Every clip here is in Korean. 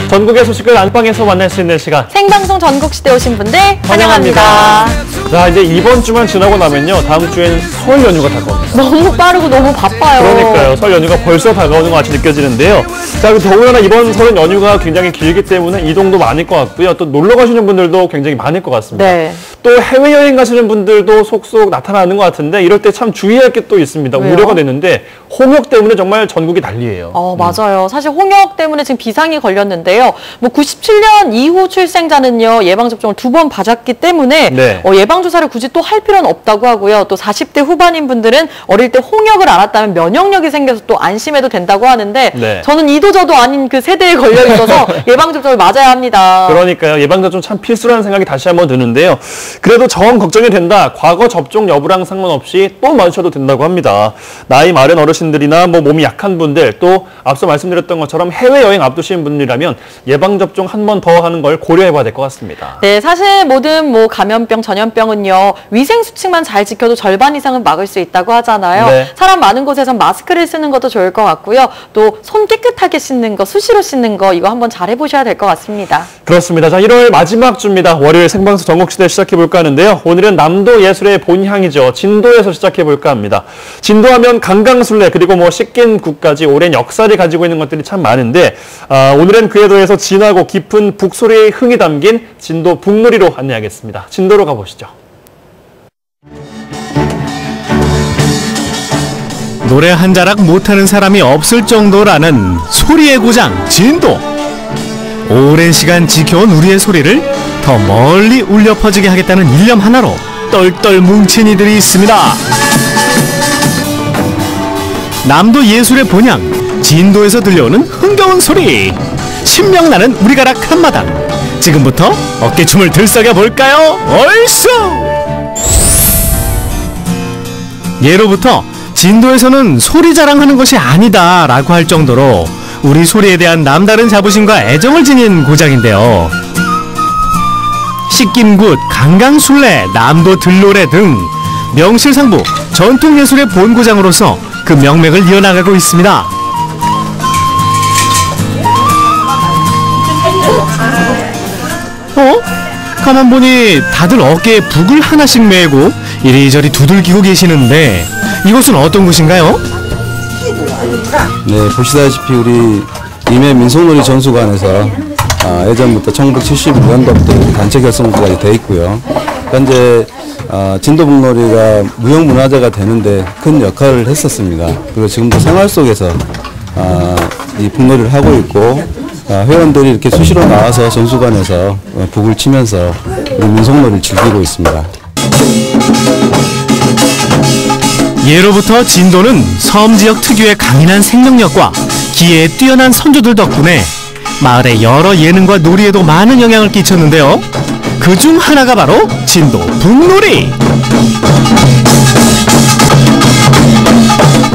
전국의 소식을 안방에서 만날 수 있는 시간. 생방송 전국시대 오신 분들 환영합니다. 자, 이제 이번 주만 지나고 나면요. 다음 주엔 설 연휴가 다가옵니다. 너무 빠르고 너무 바빠요. 그러니까요. 설 연휴가 벌써 다가오는 것 같이 느껴지는데요. 자, 더군다나 이번 설은 연휴가 굉장히 길기 때문에 이동도 많을 것 같고요. 또 놀러 가시는 분들도 굉장히 많을 것 같습니다. 네. 또 해외여행 가시는 분들도 속속 나타나는 것 같은데 이럴 때 참 주의할 게 또 있습니다. 왜요? 우려가 되는데 홍역 때문에 정말 전국이 난리예요. 맞아요. 사실 홍역 때문에 지금 비상이 걸렸는데요. 뭐 97년 이후 출생자는요. 예방접종을 2번 받았기 때문에 네. 예방주사를 굳이 또 할 필요는 없다고 하고요. 또 40대 후반인 분들은 어릴 때 홍역을 앓았다면 면역력이 생겨서 또 안심해도 된다고 하는데 네. 저는 이도 저도 아닌 그 세대에 걸려 있어서 예방접종을 맞아야 합니다. 그러니까요. 예방접종 참 필수라는 생각이 다시 한번 드는데요. 그래도 정 걱정이 된다. 과거 접종 여부랑 상관없이 또 맞으셔도 된다고 합니다. 나이 많은 어르신들이나 몸이 약한 분들, 또 앞서 말씀드렸던 것처럼 해외여행 앞두시는 분들이라면 예방접종 한 번 더 하는 걸 고려해봐야 될 것 같습니다. 네, 사실 모든 감염병, 전염병은요. 위생 수칙만 잘 지켜도 절반 이상은 막을 수 있다고 하잖아요. 네. 사람 많은 곳에선 마스크를 쓰는 것도 좋을 것 같고요. 또 손 깨끗하게 씻는 거, 수시로 씻는 거 이거 한번 잘 해보셔야 될 것 같습니다. 그렇습니다. 자, 1월 마지막 주입니다. 월요일 생방송 전국시대 시작해볼까 하는데요. 오늘은 남도 예술의 본향이죠. 진도에서 시작해볼까 합니다. 진도하면 강강술래 그리고 씻긴 굿까지 오랜 역사를 가지고 있는 것들이 참 많은데 오늘은 그에 더해서 진하고 깊은 북소리의 흥이 담긴 진도 북놀이로 안내하겠습니다. 진도로 가보시죠. 노래 한 자락 못하는 사람이 없을 정도라는 소리의 고장 진도. 오랜 시간 지켜온 우리의 소리를 더 멀리 울려 퍼지게 하겠다는 일념 하나로 똘똘 뭉친 이들이 있습니다. 남도 예술의 본향 진도에서 들려오는 흥겨운 소리, 신명나는 우리가락 한마당. 지금부터 어깨춤을 들썩여 볼까요? 얼쑤! 예로부터 진도에서는 소리 자랑하는 것이 아니다 라고 할 정도로 우리 소리에 대한 남다른 자부심과 애정을 지닌 고장인데요. 씻김굿, 강강술래, 남도 들노래 등 명실상부 전통예술의 본고장으로서 그 명맥을 이어나가고 있습니다. 가만 보니 다들 어깨에 북을 하나씩 메고 이리저리 두들기고 계시는데 이곳은 어떤 곳인가요? 네, 보시다시피 우리 임해 민속놀이 전수관에서 예전부터 1976년도부터 단체 결성까지 돼 있고요. 현재 진도 북놀이가 무형문화재가 되는데 큰 역할을 했었습니다. 그리고 지금도 생활 속에서 이 북놀이를 하고 있고 회원들이 이렇게 수시로 나와서 전수관에서 북을 치면서 우리 민속놀이를 즐기고 있습니다. 예로부터 진도는 섬 지역 특유의 강인한 생명력과 기회에 뛰어난 선조들 덕분에 마을의 여러 예능과 놀이에도 많은 영향을 끼쳤는데요. 그중 하나가 바로 진도 북놀이.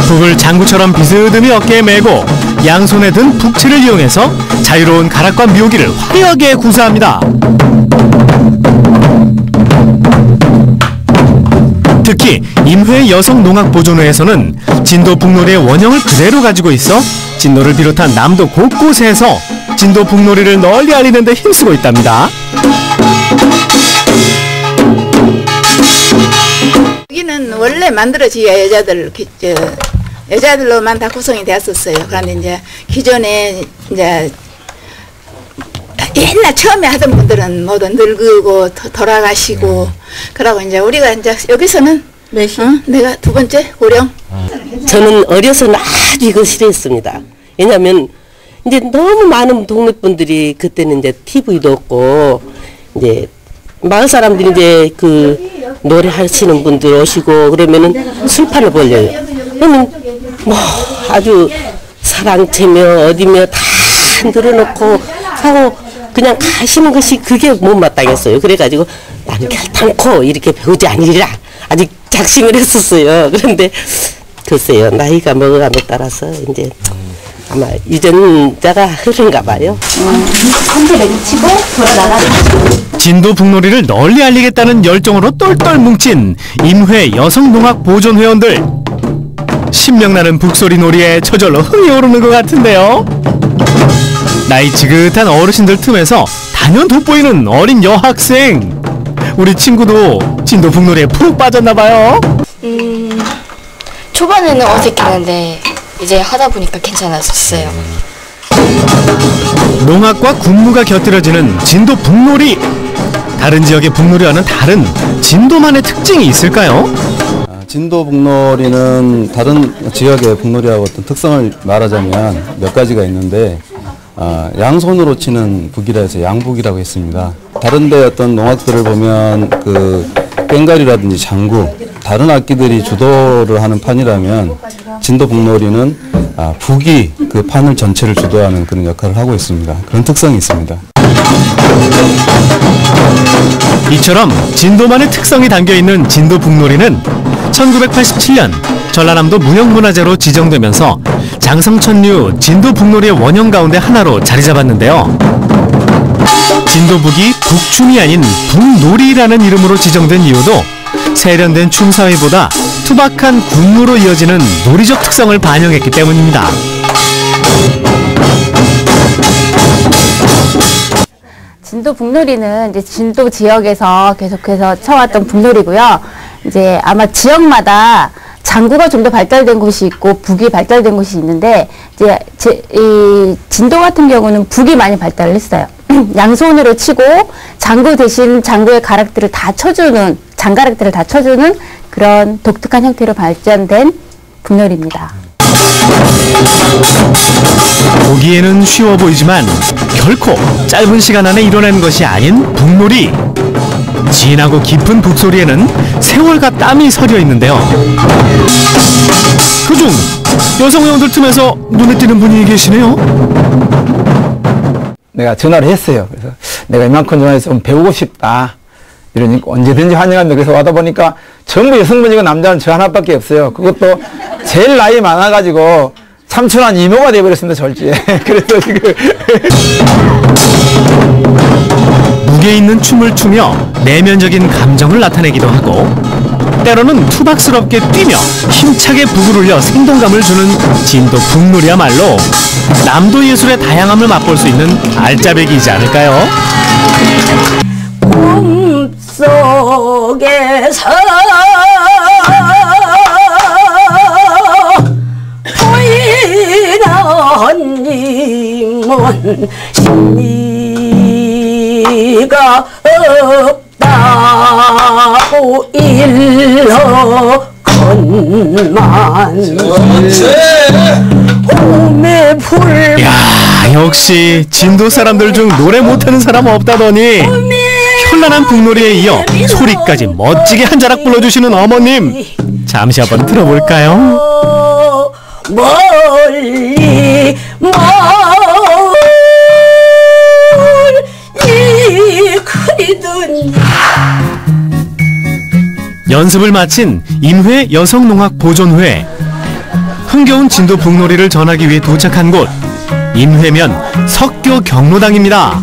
북을 장구처럼 비스듬히 어깨에 메고 양손에 든 북채를 이용해서 자유로운 가락과 묘기를 화려하게 구사합니다. 특히 임회 여성농악보존회에서는 진도 북놀이의 원형을 그대로 가지고 있어 진도를 비롯한 남도 곳곳에서 진도 북놀이를 널리 알리는 데 힘쓰고 있답니다. 여기는 원래 만들어져야 여자들로만 다 구성이 되었었어요. 그런데 이제 기존에 이제 옛날 처음에 하던 분들은 모두 늙고 돌아가시고 그러고 이제 우리가 이제 여기서는 내가 두 번째 고령. 저는 어려서는 아주 이거 싫어했습니다. 왜냐하면 이제 너무 많은 동네 분들이 그때는 이제 TV도 없고 이제 마을 사람들이 이제 그 노래 하시는 분들 오시고 그러면은 술판을 벌려요. 그러면 뭐 아주 사랑채며 어디며 다 늘어놓고 하고 그냥 가시는 것이 그게 못마땅했어요. 그래가지고 난 결단코 이렇게 배우지 아니리라 아직 작심을 했었어요. 그런데 글쎄요, 나이가 먹어감에 따라서 이제 아마 유전자가 흐른가 봐요. 치고 돌아나가. 진도 북놀이를 널리 알리겠다는 열정으로 똘똘 뭉친 임회 여성농악보존회원들. 신명나는 북소리 놀이에 저절로 흥이 오르는 것 같은데요. 나이 지긋한 어르신들 틈에서 단연 돋보이는 어린 여학생. 우리 친구도 진도 북놀이에 푹 빠졌나봐요. 초반에는 어색했는데 이제 하다 보니까 괜찮았었어요. 농악과 군무가 곁들여지는 진도 북놀이. 다른 지역의 북놀이와는 다른 진도만의 특징이 있을까요? 진도 북놀이는 다른 지역의 북놀이하고 어떤 특성을 말하자면 몇 가지가 있는데 양손으로 치는 북이라 해서 양북이라고 했습니다. 다른 데 어떤 농악들을 보면 그 꽹과리라든지 장구, 다른 악기들이 주도를 하는 판이라면 진도 북놀이는 북이 그 판을 전체를 주도하는 그런 역할을 하고 있습니다. 그런 특성이 있습니다. 이처럼 진도만의 특성이 담겨있는 진도 북놀이는 1987년 전라남도 무형문화재로 지정되면서 장성천류 진도 북놀이의 원형 가운데 하나로 자리 잡았는데요. 진도 북이 북춤이 아닌 북놀이라는 이름으로 지정된 이유도 세련된 춤사위보다 투박한 군무로 이어지는 놀이적 특성을 반영했기 때문입니다. 진도 북놀이는 이제 진도 지역에서 계속해서 쳐왔던 북놀이고요. 이제 아마 지역마다 장구가 좀 더 발달된 곳이 있고 북이 발달된 곳이 있는데 이제 이 진도 같은 경우는 북이 많이 발달을 했어요. 양손으로 치고 장구 대신 장구의 가락들을 다 쳐주는 장가락들을 다 쳐주는 그런 독특한 형태로 발전된 북놀이입니다. 보기에는 쉬워 보이지만 결코 짧은 시간 안에 이뤄낸 것이 아닌 북놀이. 진하고 깊은 북소리에는 세월과 땀이 서려 있는데요. 그중 여성 회원들 틈에서 눈에 띄는 분이 계시네요. 내가 전화를 했어요. 그래서 내가 이만큼 전화해서 좀 배우고 싶다. 이러니까 언제든지 환영합니다. 그래서 와다 보니까 전부 여성분이고 남자는 저 하나밖에 없어요. 그것도 제일 나이 많아가지고 삼촌한 이모가 돼버렸습니다. 절지에. 그래서 지금 무게 있는 춤을 추며 내면적인 감정을 나타내기도 하고 때로는 투박스럽게 뛰며 힘차게 북을 울려 생동감을 주는 진도 북놀이야말로 남도 예술의 다양함을 맛볼 수 있는 알짜배기이지 않을까요? 꿈속에서 보이는 님은 심리가 없다고 일러건만 봄에 불. 야, 역시 진도 사람들 중 노래 못하는 사람 없다더니 현란한 북놀이에 이어 소리까지 멋지게 한 자락 불러주시는 어머님, 잠시 한번 들어볼까요? 멀리 그리던 연습을 마친 인회 여성농악보존회. 흥겨운 진도 북놀이를 전하기 위해 도착한 곳, 인회면 석교 경로당입니다.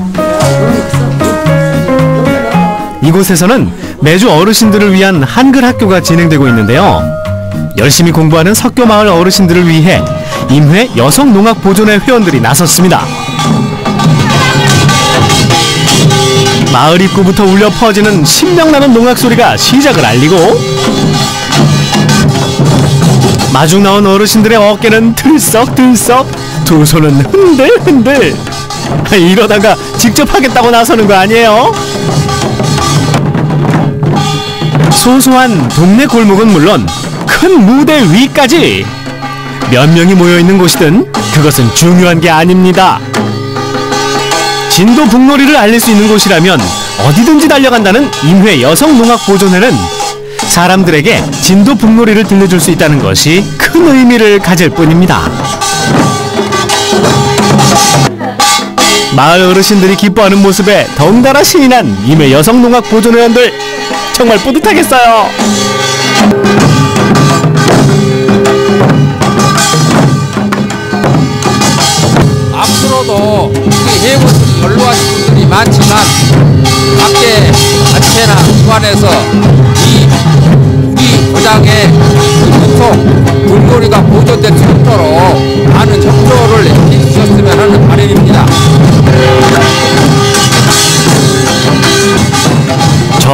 이곳에서는 매주 어르신들을 위한 한글 학교가 진행되고 있는데요. 열심히 공부하는 석교마을 어르신들을 위해 인회 여성농악보존회 회원들이 나섰습니다. 마을 입구부터 울려 퍼지는 신명나는 농악소리가 시작을 알리고 마중 나온 어르신들의 어깨는 들썩들썩, 두 손은 흔들흔들. 이러다가 직접 하겠다고 나서는 거 아니에요? 소소한 동네 골목은 물론 큰 무대 위까지 몇 명이 모여있는 곳이든 그것은 중요한 게 아닙니다. 진도 북놀이를 알릴 수 있는 곳이라면 어디든지 달려간다는 인회 여성농악보존회는 사람들에게 진도 북놀이를 들려줄 수 있다는 것이 큰 의미를 가질 뿐입니다. 마을 어르신들이 기뻐하는 모습에 덩달아 신이 난 인회 여성농악보존회원들, 정말 뿌듯하겠어요. 앞으로도 우리 해군들이 연로하신 분들이 많지만 각계 단체나 기관에서 우리 고장의 전통 북놀이가 보존될 수 있도록 많은 협조를 해주셨으면 하는 바람입니다.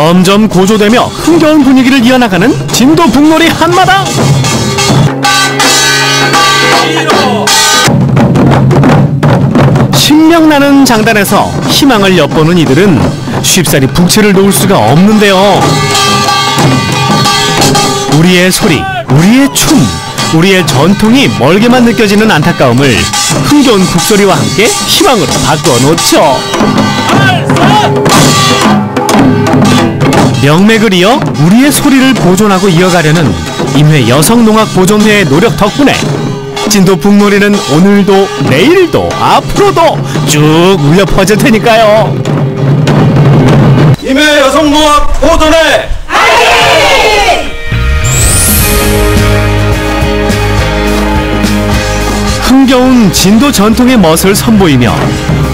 점점 고조되며 흥겨운 분위기를 이어나가는 진도 북놀이 한마당. 신명나는 장단에서 희망을 엿보는 이들은 쉽사리 북채를 놓을 수가 없는데요. 우리의 소리, 우리의 춤, 우리의 전통이 멀게만 느껴지는 안타까움을 흥겨운 북소리와 함께 희망으로 바꿔놓죠. 명맥을 이어 우리의 소리를 보존하고 이어가려는 임회 여성농악보존회의 노력 덕분에 진도 북놀이는 오늘도 내일도 앞으로도 쭉 울려 퍼질 테니까요. 임회 여성농악보존회 흥겨운 진도 전통의 멋을 선보이며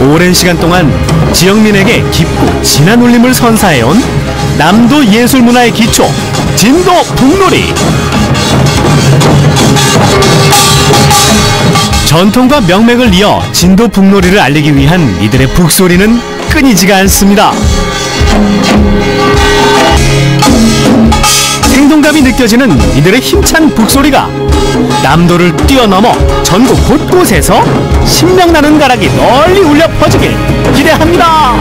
오랜 시간 동안 지역민에게 깊고 진한 울림을 선사해온 남도 예술문화의 기초 진도 북놀이. 전통과 명맥을 이어 진도 북놀이를 알리기 위한 이들의 북소리는 끊이지가 않습니다. 생동감이 느껴지는 이들의 힘찬 북소리가 남도를 뛰어넘어 전국 곳곳에서 신명나는 가락이 널리 울려 퍼지길 기대합니다.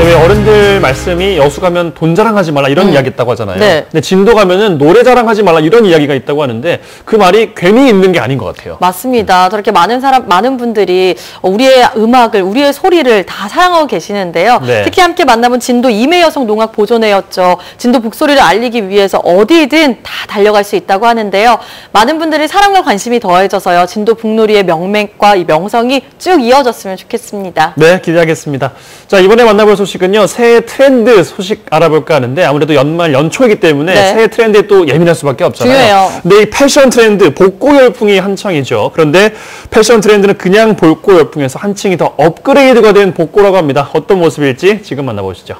왜 어른들 말씀이 여수 가면 돈 자랑하지 말라 이런 이야기 있다고 하잖아요. 네. 근데 진도 가면은 노래 자랑하지 말라 이런 이야기가 있다고 하는데 그 말이 괜히 있는 게 아닌 것 같아요. 맞습니다. 저렇게 많은 분들이 우리의 음악을, 우리의 소리를 다 사랑하고 계시는데요. 네. 특히 함께 만나본 진도 임회 여성 농악 보존회였죠. 진도 북소리를 알리기 위해서 어디든 다 달려갈 수 있다고 하는데요. 많은 분들이 사랑과 관심이 더해져서요. 진도 북놀이의 명맥과 이 명성이 쭉 이어졌으면 좋겠습니다. 네, 기대하겠습니다. 자, 이번에 만나볼 소식은요. 새해 트렌드 소식 알아볼까 하는데 아무래도 연말 연초이기 때문에 네. 새해 트렌드에 또 예민할 수밖에 없잖아요. 중요해요. 근데 이 패션 트렌드, 복고 열풍이 한창이죠. 그런데 패션 트렌드는 그냥 복고 열풍에서 한층이 더 업그레이드가 된 복고라고 합니다. 어떤 모습일지 지금 만나보시죠.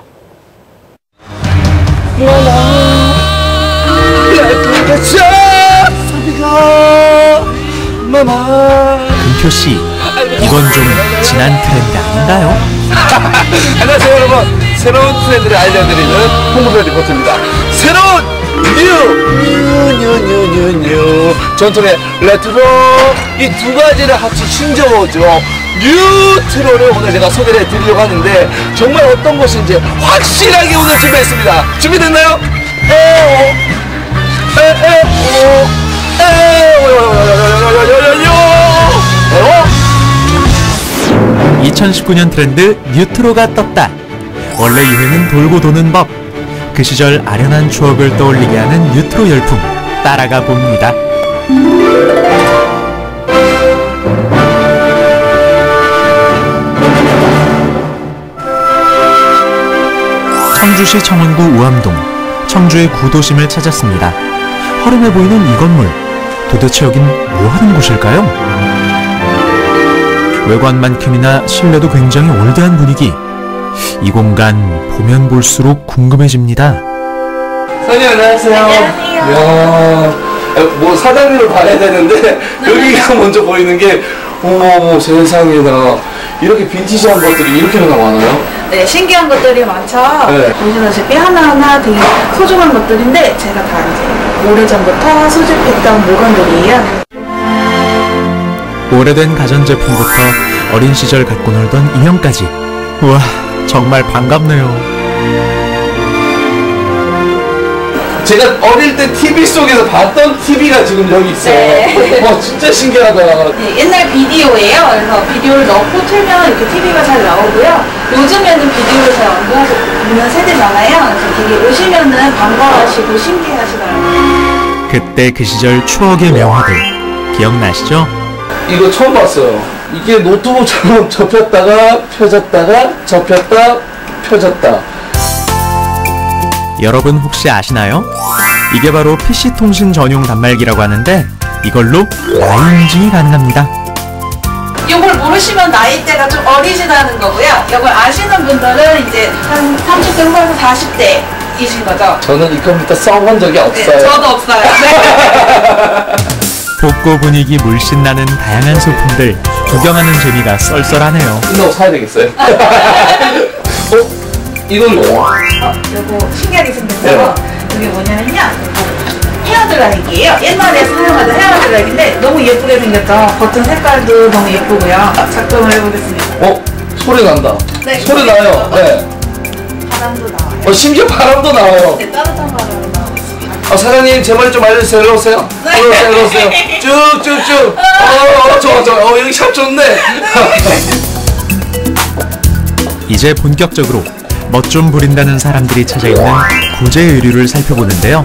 금표씨, 이건 좀 지난 트렌드 아닌가요? 안녕하세요 여러분, 새로운 트렌드를 알려드리는 홍보별 리포트입니다. 새로운 뉴 전통의 레트로 이 두 가지를 합친 신조어죠. 뉴트로를 오늘 제가 소개를 해드리려고 하는데 정말 어떤 것인지 확실하게 오늘 준비했습니다. 준비됐나요? 2019년 트렌드 뉴트로가 떴다. 원래 유행은 돌고 도는 법. 그 시절 아련한 추억을 떠올리게 하는 뉴트로 열풍 따라가 봅니다. 청주시 청운구 우암동, 청주의 구도심을 찾았습니다. 허름해 보이는 이 건물, 도대체 여긴 뭐하는 곳일까요? 외관만큼이나 실내도 굉장히 올드한 분위기. 이 공간 보면 볼수록 궁금해집니다. 선생님 안녕하세요. 안녕하세요. 뭐 사장님을 봐야 되는데 여기가 먼저 보이는 게 어머 세상에나 이렇게 빈티지한 것들이 이렇게나 많아요? 네, 신기한 것들이 많죠. 네. 보시다시피 하나하나 되게 소중한 것들인데 제가 다 이제 오래전부터 수집했던 물건들이에요. 오래된 가전제품부터 어린 시절 갖고 놀던 인형까지. 우와, 정말 반갑네요. 제가 어릴 때 TV 속에서 봤던 TV가 지금 여기 있어요. 네. 와 진짜 신기하다. 네, 옛날 비디오예요. 그래서 비디오를 넣고 틀면 이렇게 TV가 잘 나오고요. 요즘에는 비디오를 잘 안 보는 세대잖아요. 그래서 되게 오시면은 반가워하시고 신기해하시더라고요. 그때 그 시절 추억의 명화들 기억나시죠? 이거 처음 봤어요. 이게 노트북처럼 접혔다가 펴졌다가 접혔다 펴졌다. 여러분 혹시 아시나요? 이게 바로 PC통신 전용 단말기라고 하는데 이걸로 라인 인증이 가능합니다. 이걸 모르시면 나이대가 좀 어리시다는 거고요. 이걸 아시는 분들은 이제 한 30대 후반에서 40대이신 거죠. 저는 이 컴퓨터 써본 적이 없어요. 네, 저도 없어요. 네. 복고 분위기 물씬 나는 다양한 소품들 구경하는 재미가 쏠쏠하네요. 끝나고 사야 되겠어요? 이건 뭐야? 요거 신기하게 생겼어요. 이게 뭐냐면요. 헤어드라이기예요. 옛날에 사용하던 헤어드라이기인데 너무 예쁘게 생겼죠. 버튼 색깔도 너무 예쁘고요. 작동을 해보겠습니다. 소리 난다. 네. 소리 나요. 네. 바람도 나와요. 심지어 바람도 나와요. 네, 따뜻한 바람이 나오고 있습니다. 사장님 제 말 좀 알려주세요. 일로 오세요. 일로 오세요. 쭉쭉쭉. 좋아. 여기 샵 좋네. 이제 본격적으로 멋 좀 부린다는 사람들이 찾아있는 구제 의류를 살펴보는데요.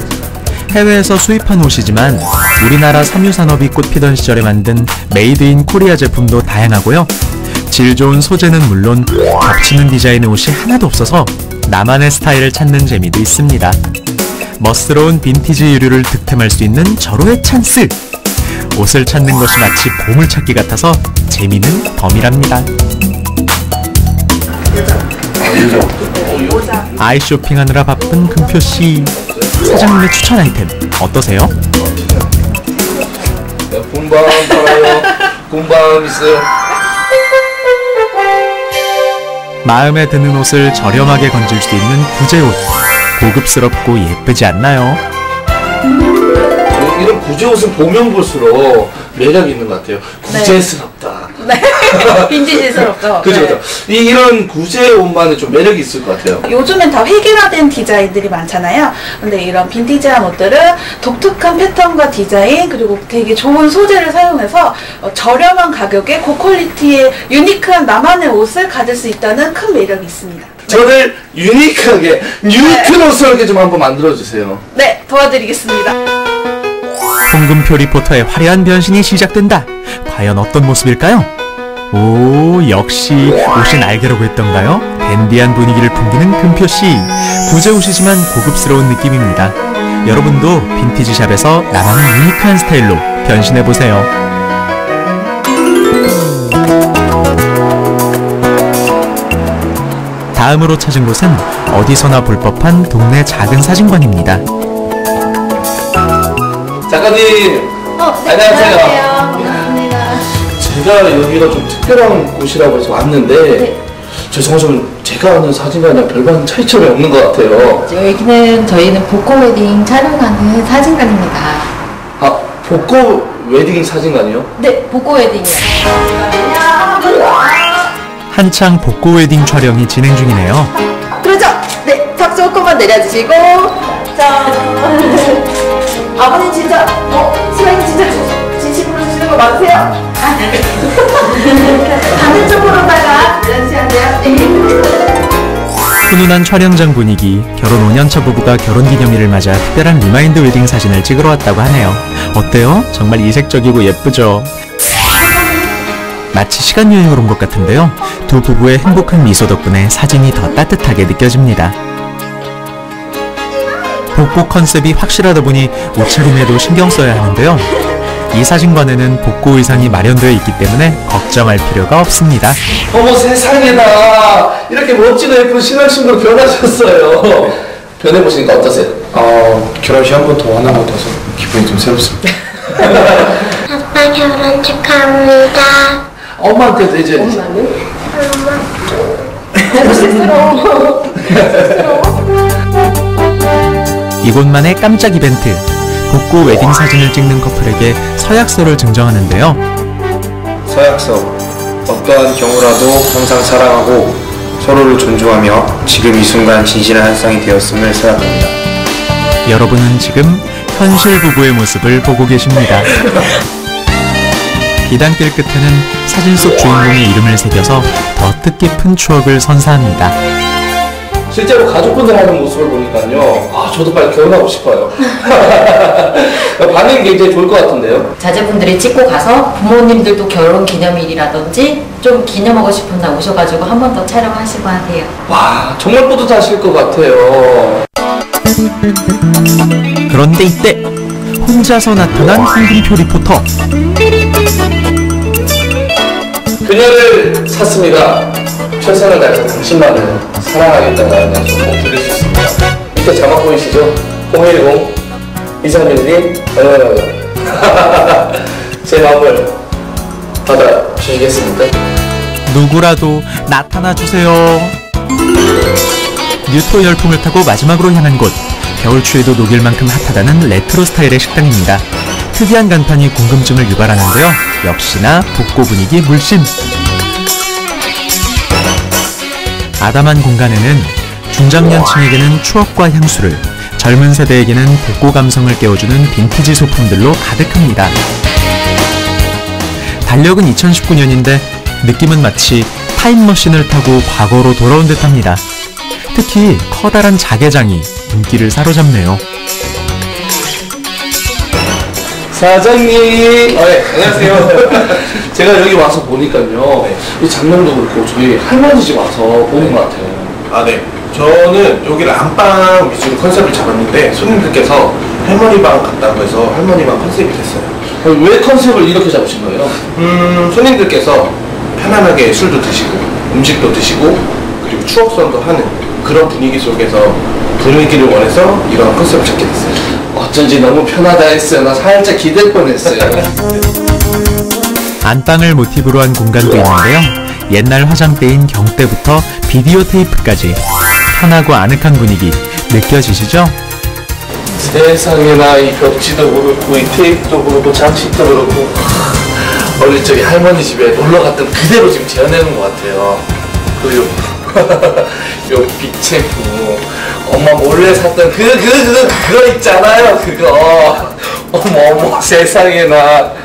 해외에서 수입한 옷이지만 우리나라 섬유산업이 꽃피던 시절에 만든 메이드 인 코리아 제품도 다양하고요. 질 좋은 소재는 물론 겹치는 디자인의 옷이 하나도 없어서 나만의 스타일을 찾는 재미도 있습니다. 멋스러운 빈티지 의류를 득템할 수 있는 절호의 찬스! 옷을 찾는 것이 마치 보물찾기 같아서 재미는 덤이랍니다. 아이 쇼핑하느라 바쁜 금표씨, 사장님의 추천 아이템 어떠세요? 군밤 팔아요. 군밤 있어요. 마음에 드는 옷을 저렴하게 건질 수 있는 구제옷, 고급스럽고 예쁘지 않나요? 이런 구제옷은 보면 볼수록 매력이 있는 것 같아요. 구제스럽다. 네. 빈티지스럽죠. 그죠. 네. 이런 구제 옷만의 좀 매력이 있을 것 같아요. 요즘엔 다 획일화된 디자인들이 많잖아요. 근데 이런 빈티지한 옷들은 독특한 패턴과 디자인 그리고 되게 좋은 소재를 사용해서 저렴한 가격에 고퀄리티의 유니크한 나만의 옷을 가질 수 있다는 큰 매력이 있습니다. 저를 유니크하게 뉴트로스럽게 좀 한번 만들어주세요. 네, 도와드리겠습니다. 홍금표 리포터의 화려한 변신이 시작된다. 과연 어떤 모습일까요? 오, 역시 옷이 날개라고 했던가요? 댄디한 분위기를 풍기는 금표씨. 구제옷이지만 고급스러운 느낌입니다. 여러분도 빈티지샵에서 나만의 유니크한 스타일로 변신해보세요. 다음으로 찾은 곳은 어디서나 볼 법한 동네 작은 사진관입니다. 작가님, 네, 안녕하세요. 반갑습니다. 제가 여기가 좀 특별한 곳이라고 해서 왔는데 죄송하지만 제가 아는 사진관이랑 별반 차이점이 없는 것 같아요. 여기는 저희는 복고 웨딩 촬영하는 사진관입니다. 복고 웨딩 사진관이요? 네, 복고 웨딩이요. 한창 복고 웨딩 촬영이 진행 중이네요. 그렇죠. 네, 턱 조금만 내려주시고, 짠. 아버님 진짜, 수영이 진짜 진심으로 주시는 거 맞으세요? 네. 반대쪽으로다가 내려주셔야 돼요. 네. 훈훈한 촬영장 분위기, 결혼 5년차 부부가 결혼기념일을 맞아 특별한 리마인드 웨딩 사진을 찍으러 왔다고 하네요. 어때요? 정말 이색적이고 예쁘죠? 마치 시간여행을 온 것 같은데요. 두 부부의 행복한 미소 덕분에 사진이 더 따뜻하게 느껴집니다. 복고 컨셉이 확실하다 보니 옷차림에도 신경 써야 하는데요. 이 사진관에는 복고 의상이 마련되어 있기 때문에 걱정할 필요가 없습니다. 어머 세상에나 이렇게 멋지고 예쁜 신랑신부 변하셨어요. 변해보시니까 어떠세요? 결혼식 한 번 더 하는 것 같아서 기분이 좀 새롭습니다. 아빠 결혼 축하합니다. 엄마한테도 이제 이곳만의 깜짝 이벤트, 복고 웨딩 사진을 찍는 커플에게 서약서를 증정하는데요. 서약서. 어떠한 경우라도 항상 사랑하고 서로를 존중하며 지금 이 순간 진실한 한 쌍이 되었음을 서약합니다. 여러분은 지금 현실 부부의 모습을 보고 계십니다. 비단길 끝에는 사진 속 주인공의 이름을 새겨서 더 뜻깊은 추억을 선사합니다. 실제로 가족분들 하는 모습을 보니까요. 저도 빨리 결혼하고 싶어요. 반응이 굉장히 좋을 것 같은데요. 자제분들이 찍고 가서 부모님들도 결혼 기념일이라든지 좀 기념하고 싶은 날 오셔가지고 한 번 더 촬영하시고 하세요. 와, 정말 뿌듯하실 것 같아요. 그런데 이때 혼자서 나타난 홍금표 리포터. 그녀를 샀습니다. 최선을 다해서 당신만을 사랑하겠다는 약속 꼭 드릴 수 있습니다. 밑에 자막 보이시죠? 010 231님 제 마음을 받아주시겠습니까? 누구라도 나타나 주세요. 뉴트로 열풍을 타고 마지막으로 향한 곳, 겨울 추위도 녹일 만큼 핫하다는 레트로 스타일의 식당입니다. 특이한 간판이 궁금증을 유발하는데요. 역시나 복고 분위기 물씬. 아담한 공간에는 중장년층에게는 추억과 향수를, 젊은 세대에게는 복고 감성을 깨워주는 빈티지 소품들로 가득합니다. 달력은 2019년인데 느낌은 마치 타임머신을 타고 과거로 돌아온 듯합니다. 특히 커다란 자개장이 눈길을 사로잡네요. 사장님, 네, 안녕하세요. 제가 여기 와서 보니까요, 이 장면도 그렇고 저희 할머니 집 와서 보는 것 같아요. 아, 네. 저는 여기를 안방 위주로 컨셉을 잡았는데 손님들께서 할머니 방 같다고 해서 할머니 방 컨셉이 됐어요. 왜 컨셉을 이렇게 잡으신 거예요? 손님들께서 편안하게 술도 드시고 음식도 드시고 그리고 추억선도 하는 그런 분위기 속에서 분위기를 원해서 이런 컨셉을 잡게 됐어요. 어쩐지 너무 편하다 했어요. 나 살짝 기댈 뻔했어요. 안방을 모티브로 한 공간도 있는데요. 옛날 화장대인 경대부터 비디오 테이프까지 편하고 아늑한 분위기 느껴지시죠? 세상에나 이 벽지도 그렇고 이 테이프도 그렇고 장식도 그렇고 어릴 적에 할머니 집에 놀러 갔던 그대로 지금 재현해놓은 것 같아요. 그리고 요 빅챔프 엄마 몰래 샀던 그거 있잖아요. 그거 어머 세상에나.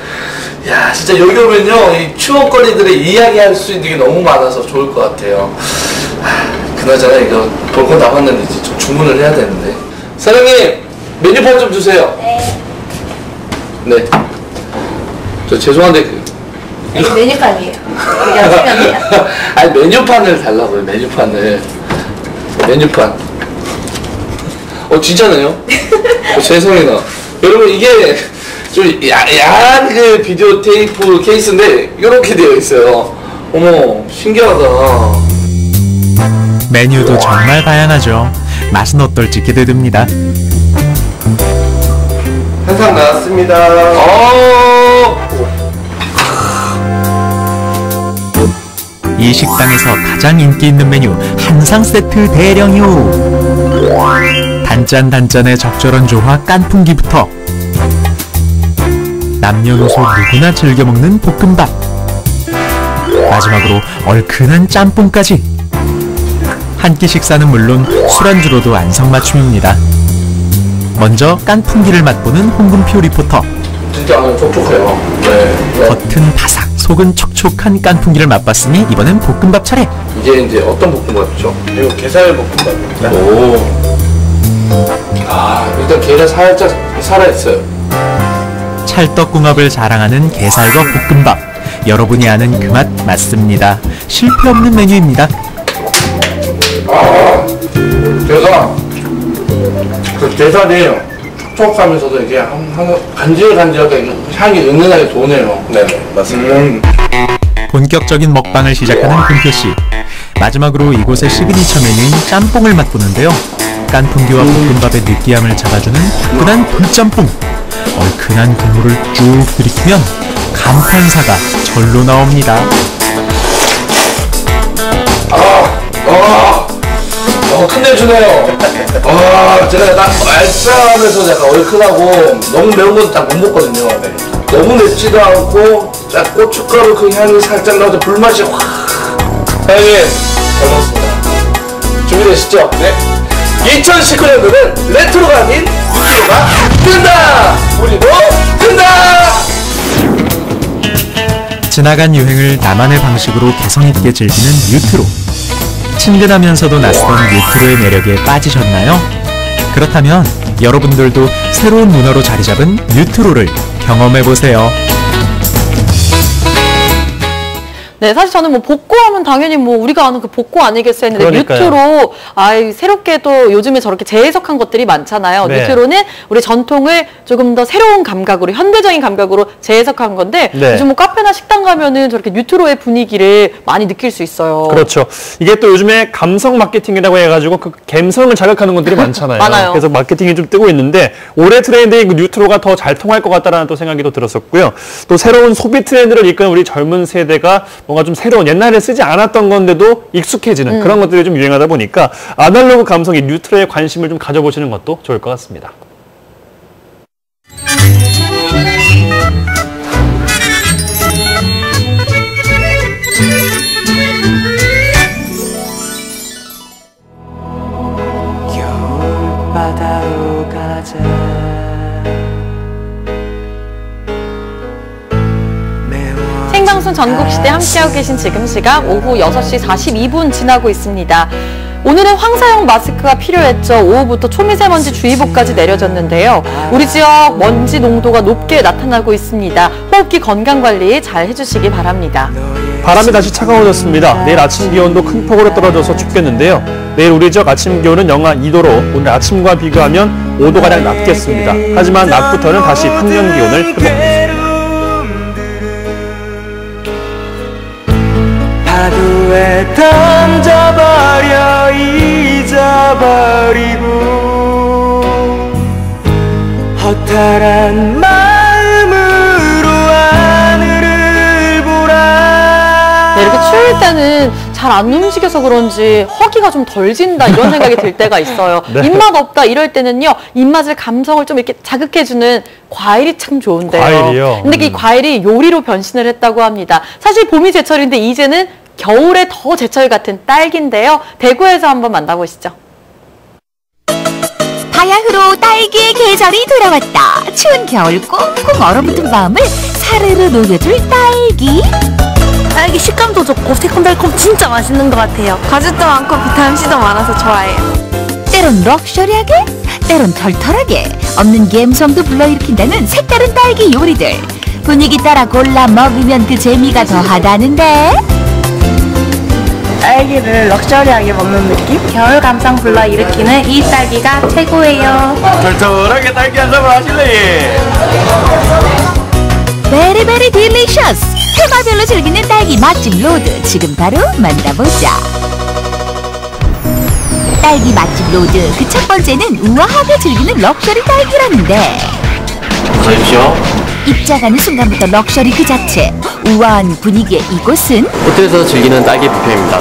야 진짜 여기 오면요 이 추억거리들을 이야기할 수 있는 게 너무 많아서 좋을 것 같아요. 그나저나 이거 볼 건 다 봤는데 이제 좀 주문을 해야 되는데. 사장님 메뉴판 좀 주세요. 네. 저 죄송한데 이게 메뉴판이에요. 이게 어쩌면 아니 메뉴판을 달라고요. 메뉴판을. 메뉴판. 진짜네요? 세상에나. 여러분 이게 좀 야한 그 비디오 테이프 케이스인데 이렇게 되어 있어요. 어머 신기하다. 메뉴도 정말 다양하죠. 맛은 어떨지 기대됩니다. 한상 나왔습니다. 이 식당에서 가장 인기 있는 메뉴 한상 세트 대령유. 단짠단짠의 적절한 조화 깐풍기부터 남녀노소 누구나 즐겨 먹는 볶음밥, 마지막으로 얼큰한 짬뽕까지. 한 끼 식사는 물론 술안주로도 안성맞춤입니다. 먼저 깐풍기를 맛보는 홍금표 리포터. 진짜 촉촉해요. 네. 겉은 바삭, 속은 촉촉한 깐풍기를 맛봤으니 이번엔 볶음밥 차례. 이제 어떤 볶음밥이죠? 이거 게살 볶음밥입니다. 오. 일단 게가 살짝 살아있어요. 찰떡궁합을 자랑하는 게살과 볶음밥. 여러분이 아는 그 맛 맞습니다. 실패 없는 메뉴입니다. 게살이 촉촉하면서도 이게 간질간질하게 향이 은은하게 도네요. 네네 맞습니다. 본격적인 먹방을 시작하는 금표씨. 마지막으로 이곳의 시그니처 메뉴인 짬뽕을 맛보는데요. 깐풍기와 볶음밥의 느끼함을 잡아주는 화끈한 불짬뽕. 얼큰한 국물을 쭉 들이키면 감탄사가 절로 나옵니다. 끝내주네요. 제가 딱 알싸하면서 약간 얼큰하고 너무 매운 건 딱 못 먹거든요. 너무 맵지도 않고 딱 고춧가루 그 향이 살짝 나오죠. 불맛이 확. 사장님 잘 먹었습니다. 준비되시죠? 네. 2019년도는 레트로가 아닌 뉴트로가 뜬다! 우리도 뜬다! 지나간 유행을 나만의 방식으로 개성있게 즐기는 뉴트로. 친근하면서도 낯선 뉴트로의 매력에 빠지셨나요? 그렇다면 여러분들도 새로운 문화로 자리 잡은 뉴트로를 경험해보세요. 네, 사실 저는 뭐 복고하면 당연히 뭐 우리가 아는 그 복고 아니겠어요 했는데 그러니까요. 뉴트로 새롭게 또 요즘에 저렇게 재해석한 것들이 많잖아요. 네. 뉴트로는 우리 전통을 조금 더 새로운 감각으로 현대적인 감각으로 재해석한 건데 네. 요즘 뭐 카페나 식당 가면은 저렇게 뉴트로의 분위기를 많이 느낄 수 있어요. 그렇죠. 이게 또 요즘에 감성 마케팅이라고 해가지고 그 감성을 자극하는 것들이 많잖아요. 많아요. 그래서 마케팅이 좀 뜨고 있는데 올해 트렌드인 그 뉴트로가 더 잘 통할 것 같다라는 또 생각이 또 들었었고요. 또 새로운 소비 트렌드를 이끄는 우리 젊은 세대가 뭔가 좀 새로운 옛날에 쓰지 않았던 건데도 익숙해지는 그런 것들이 좀 유행하다 보니까 아날로그 감성이 뉴트로에 관심을 좀 가져보시는 것도 좋을 것 같습니다. 바다로 가자. 생방송 전국시대 함께하고 계신 지금 시각 오후 6시 42분 지나고 있습니다. 오늘은 황사용 마스크가 필요했죠. 오후부터 초미세먼지 주의보까지 내려졌는데요. 우리 지역 먼지 농도가 높게 나타나고 있습니다. 호흡기 건강관리 잘 해주시기 바랍니다. 바람이 다시 차가워졌습니다. 내일 아침 기온도 큰 폭으로 떨어져서 춥겠는데요. 내일 우리 지역 아침 기온은 영하 2도로 오늘 아침과 비교하면 5도가량 낮겠습니다. 하지만 낮부터는 다시 평년 기온을 회복하겠습니다. 파도에 던져버려 잊어버리고 허탈한 마음으로 하늘을 보라. 네, 이렇게 추울 때는 잘 안 움직여서 그런지 허기가 좀 덜 진다 이런 생각이 들 때가 있어요. 네. 입맛 없다 이럴 때는요. 입맛을 감성을 좀 이렇게 자극해주는 과일이 참 좋은데요. 과일이요? 근데 이 과일이 요리로 변신을 했다고 합니다. 사실 봄이 제철인데 이제는 겨울에 더 제철 같은 딸기인데요. 대구에서 한번 만나보시죠. 바야흐로 딸기의 계절이 돌아왔다. 추운 겨울 꽁꽁 얼어붙은 마음을 사르르 녹여줄 딸기. 딸기 식감도 좋고 새콤달콤 진짜 맛있는 것 같아요. 가죽도 많고 비타민C도 많아서 좋아해요. 때론 럭셔리하게, 때론 털털하게, 없는 감성도 불러일으킨다는 색다른 딸기 요리들. 분위기 따라 골라 먹으면 그 재미가 더하다는데. 딸기를 럭셔리하게 먹는 느낌? 겨울 감성 불러일으키는 이 딸기가 최고예요. 털털하게 딸기 한 잔을 하실래? 베리베리 딜리셔스! 테마별로 즐기는 딸기 맛집 로드 지금 바로 만나보자. 딸기 맛집 로드 그 첫 번째는 우아하게 즐기는 럭셔리 딸기라는데. 어서오십시오. 입장하는 순간부터 럭셔리 그 자체. 우아한 분위기의 이곳은 호텔에서 즐기는 딸기 뷔페입니다.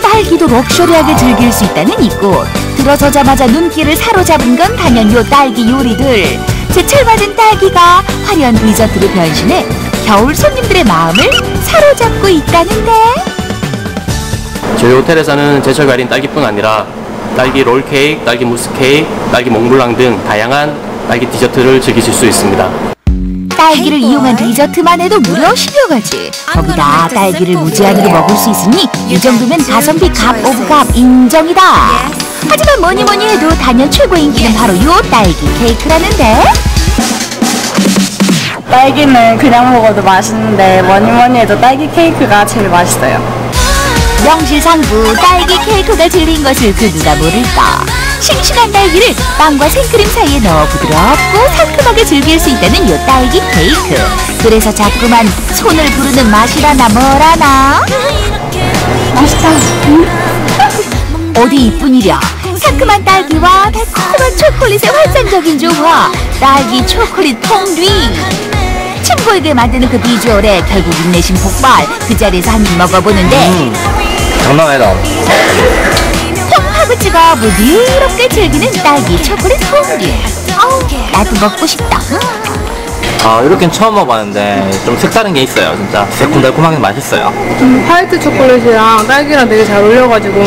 딸기도 럭셔리하게 즐길 수 있다는 이곳. 들어서자마자 눈길을 사로잡은 건 당연 요 딸기 요리들. 제철맞은 딸기가 화려한 디저트로 변신해 겨울 손님들의 마음을 사로잡고 있다는데. 저희 호텔에서는 제철 과일인 딸기뿐 아니라 딸기 롤 케이크, 딸기 무스 케이크, 딸기 몽블랑 등 다양한 딸기 디저트를 즐기실 수 있습니다. 딸기를 이용한 디저트만 해도 무려 10여 가지. 거기다 딸기를 무제한으로 먹을 수 있으니 이 정도면 가성비 값 오브 값 인정이다. 하지만 뭐니 해도 단연 최고 인기는 바로 요 딸기 케이크라는데. 딸기는 그냥 먹어도 맛있는데 뭐니 해도 딸기 케이크가 제일 맛있어요. 명실상부 딸기 케이크가 질린 것을 그 누가 모를까. 싱싱한 딸기를 빵과 생크림 사이에 넣어 부드럽고 상큼하게 즐길 수 있다는 요 딸기 케이크. 그래서 자꾸만 손을 부르는 맛이라나 뭐라나. 맛있다. 어디 이뿐이랴. 상큼한 딸기와 달콤한 초콜릿의 환상적인 조화. 딸기 초콜릿 퐁듀. 침 고이게 만드는 그 비주얼에 결국 인내심 폭발. 그 자리에서 한 입 먹어보는데 장난 아니다. 황파그치가 부드럽게 즐기는 딸기 초콜릿 퐁듀. 나도 먹고 싶다. 아, 이렇게는 처음 먹어봤는데 좀 색다른 게 있어요. 진짜 새콤달콤하게 맛있어요. 화이트 초콜릿이랑 딸기랑 되게 잘 어울려가지고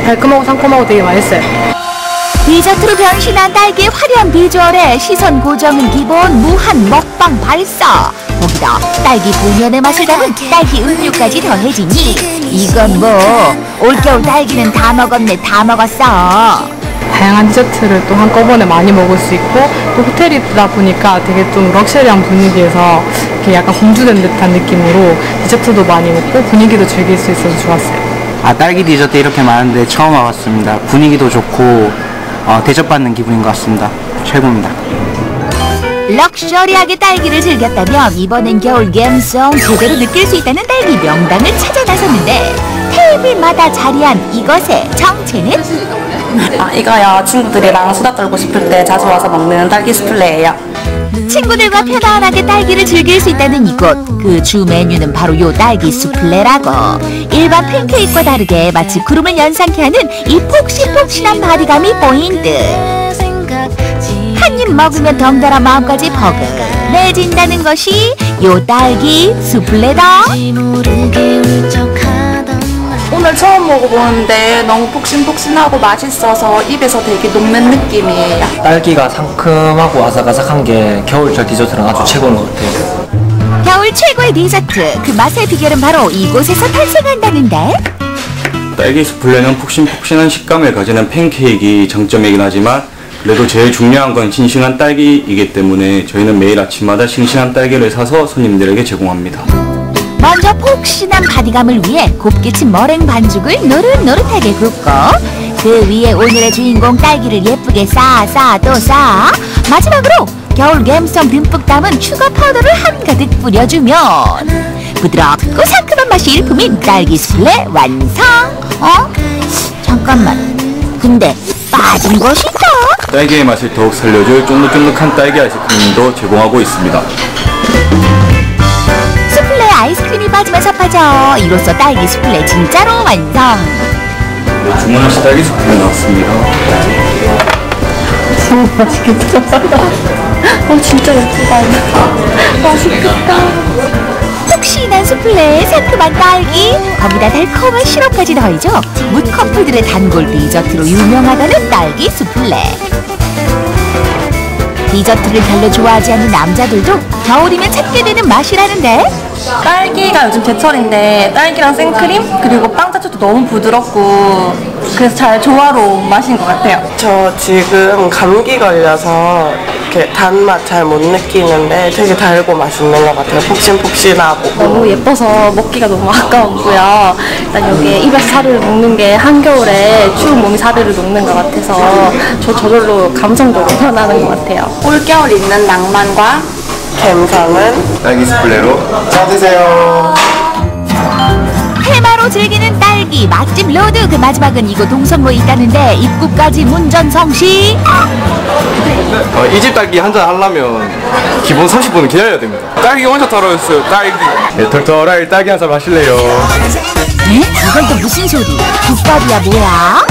달콤하고 상콤하고 되게 맛있어요. 디저트로 변신한 딸기의 화려한 비주얼에 시선 고정은 기본, 무한 먹방 발사. 거기다 딸기 본연의 맛을 담은 딸기 음료까지 더해지니 이건 뭐 올겨울 딸기는 다 먹었네, 다 먹었어. 다양한 디저트를 또 한꺼번에 많이 먹을 수 있고 또 호텔이다 보니까 되게 좀 럭셔리한 분위기에서 이렇게 약간 공주된 듯한 느낌으로 디저트도 많이 먹고 분위기도 즐길 수 있어서 좋았어요. 아, 딸기 디저트 이렇게 많은데 처음 와봤습니다. 분위기도 좋고 대접받는 기분인 것 같습니다. 최고입니다. 럭셔리하게 딸기를 즐겼다면 이번엔 겨울 감성 제대로 느낄 수 있다는 딸기 명당을 찾아 나섰는데 테이블마다 자리한 이것의 정체는? 이거요 친구들이랑 수다 떨고 싶을 때 자주 와서 먹는 딸기 스플레예요. 친구들과 편안하게 딸기를 즐길 수 있다는 이곳. 그 주 메뉴는 바로 요 딸기 수플레라고. 일반 팬케이크와 다르게 마치 구름을 연상케 하는 이 폭신폭신한 바디감이 포인트. 한 입 먹으면 덩달아 마음까지 버금해진다는 것이 요 딸기 수플레다. 오늘 처음 먹어보는데 너무 폭신폭신하고 맛있어서 입에서 되게 녹는 느낌이에요. 딸기가 상큼하고 아삭아삭한 게 겨울철 디저트랑 아주 최고인 것 같아요. 겨울 최고의 디저트, 그 맛의 비결은 바로 이곳에서 탄생한다는데. 딸기 수플레는 폭신폭신한 식감을 가지는 팬케이크가 장점이긴 하지만 그래도 제일 중요한 건 싱싱한 딸기이기 때문에 저희는 매일 아침마다 싱싱한 딸기를 사서 손님들에게 제공합니다. 먼저 폭신한 바디감을 위해 곱게 친 머랭 반죽을 노릇노릇하게 굽고 그 위에 오늘의 주인공 딸기를 예쁘게 쌓아 또 쌓아 마지막으로 겨울 감성 듬뿍 담은 슈가 파우더를 한가득 뿌려주면 부드럽고 상큼한 맛이 일품인 딸기 수플레 완성! 잠깐만, 근데 빠진 것이 있다? 딸기의 맛을 더욱 살려줄 쫀득쫀득한 딸기 아이스크림도 제공하고 있습니다. 수플레 아이스크림이 빠지면 섭하죠. 이로써 딸기 수플레 진짜로 완성. 네, 주문하신 딸기 수플레 나왔습니다. 너무 맛있겠다. 진짜 예쁘다. 맛있겠다. 폭신한 수플레에 상큼한 딸기, 거기다 달콤한 시럽까지 더해져 묻커플들의 단골 디저트로 유명하다는 딸기 수플레. 디저트를 별로 좋아하지 않는 남자들도 겨울이면 찾게 되는 맛이라는데. 딸기가 요즘 제철인데 딸기랑 생크림 그리고 빵 자체도 너무 부드럽고 그래서 잘 조화로운 맛인 것 같아요. 저 지금 감기 걸려서 이렇게 단맛 잘 못 느끼는데 되게 달고 맛있는 것 같아요. 폭신폭신하고 너무 예뻐서 먹기가 너무 아까웠고요. 일단 여기에 입에서 사르르 녹는 게 한겨울에 추운 몸이 사르르 녹는 것 같아서 저절로 감성적으로 변하는 것 같아요. 올겨울 있는 낭만과 감성은 딸기 수플레로 자 드세요. 해마로 즐기는 딸기 맛집 로드. 그 마지막은 이곳 동성로에 있다는데 입구까지 문전성시. 이 집 딸기 한잔 하려면 기본 30분은 기다려야 됩니다. 딸기 원샷 하러 왔어요. 딸기. 네, 털털하게 딸기 한 잔 마실래요? 에? 이건 또 무슨 소리? 국밥이야 뭐야?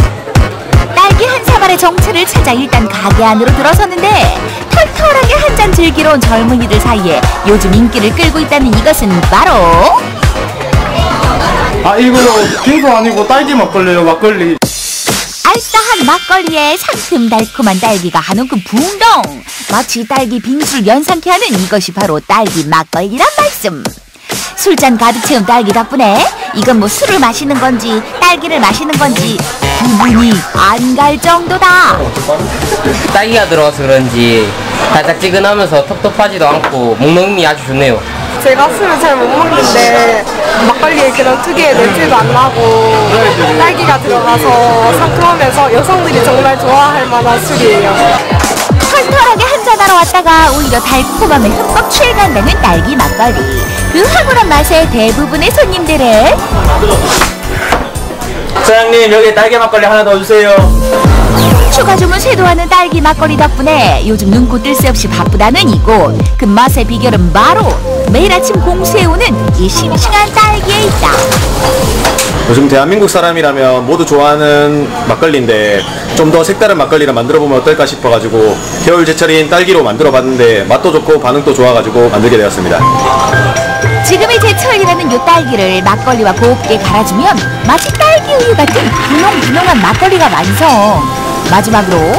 딸기 한 사발의 정체를 찾아 일단 가게 안으로 들어섰는데 털털하게 한 잔 즐기러 온 젊은이들 사이에 요즘 인기를 끌고 있다는 이것은 바로 이거 빙수 아니고 딸기 막걸리요. 막걸리. 알싸한 막걸리에 상큼 달콤한 딸기가 한 움큼 붕덩. 마치 딸기 빙수를 연상케 하는 이것이 바로 딸기 막걸리란 말씀. 술잔 가득 채운 딸기 덕분에 이건 뭐 술을 마시는 건지 딸기를 마시는 건지 구분이 안 갈 정도다. 딸기가 들어가서 그런지 달짝지근하면서 텁텁하지도 않고 먹는 아주 좋네요. 제가 술을 잘 못 먹는데 막걸리에 그런 특유의 냄새도 안 나고 딸기가 들어가서 상큼하면서 여성들이 정말 좋아할 만한 술이에요. 털털하게 한잔하러 왔다가 오히려 달콤함에 흠뻑 취해간다는 딸기 막걸리. 그 황홀한 맛에 대부분의 손님들은 사장님 여기 딸기 막걸리 하나 더 주세요. 추가 주문 쇄도하는 딸기 막걸리 덕분에 요즘 눈코 뜰 새 없이 바쁘다는 이곳. 그 맛의 비결은 바로 매일 아침 공수해오는 이 싱싱한 딸기에 있다. 요즘 대한민국 사람이라면 모두 좋아하는 막걸리인데 좀 더 색다른 막걸리를 만들어보면 어떨까 싶어가지고 겨울 제철인 딸기로 만들어봤는데 맛도 좋고 반응도 좋아가지고 만들게 되었습니다. 지금이 제철이라는 요 딸기를 막걸리와 곱게 갈아주면 마치 딸기 우유 같은 분홍분홍한 막걸리가 완성. 마지막으로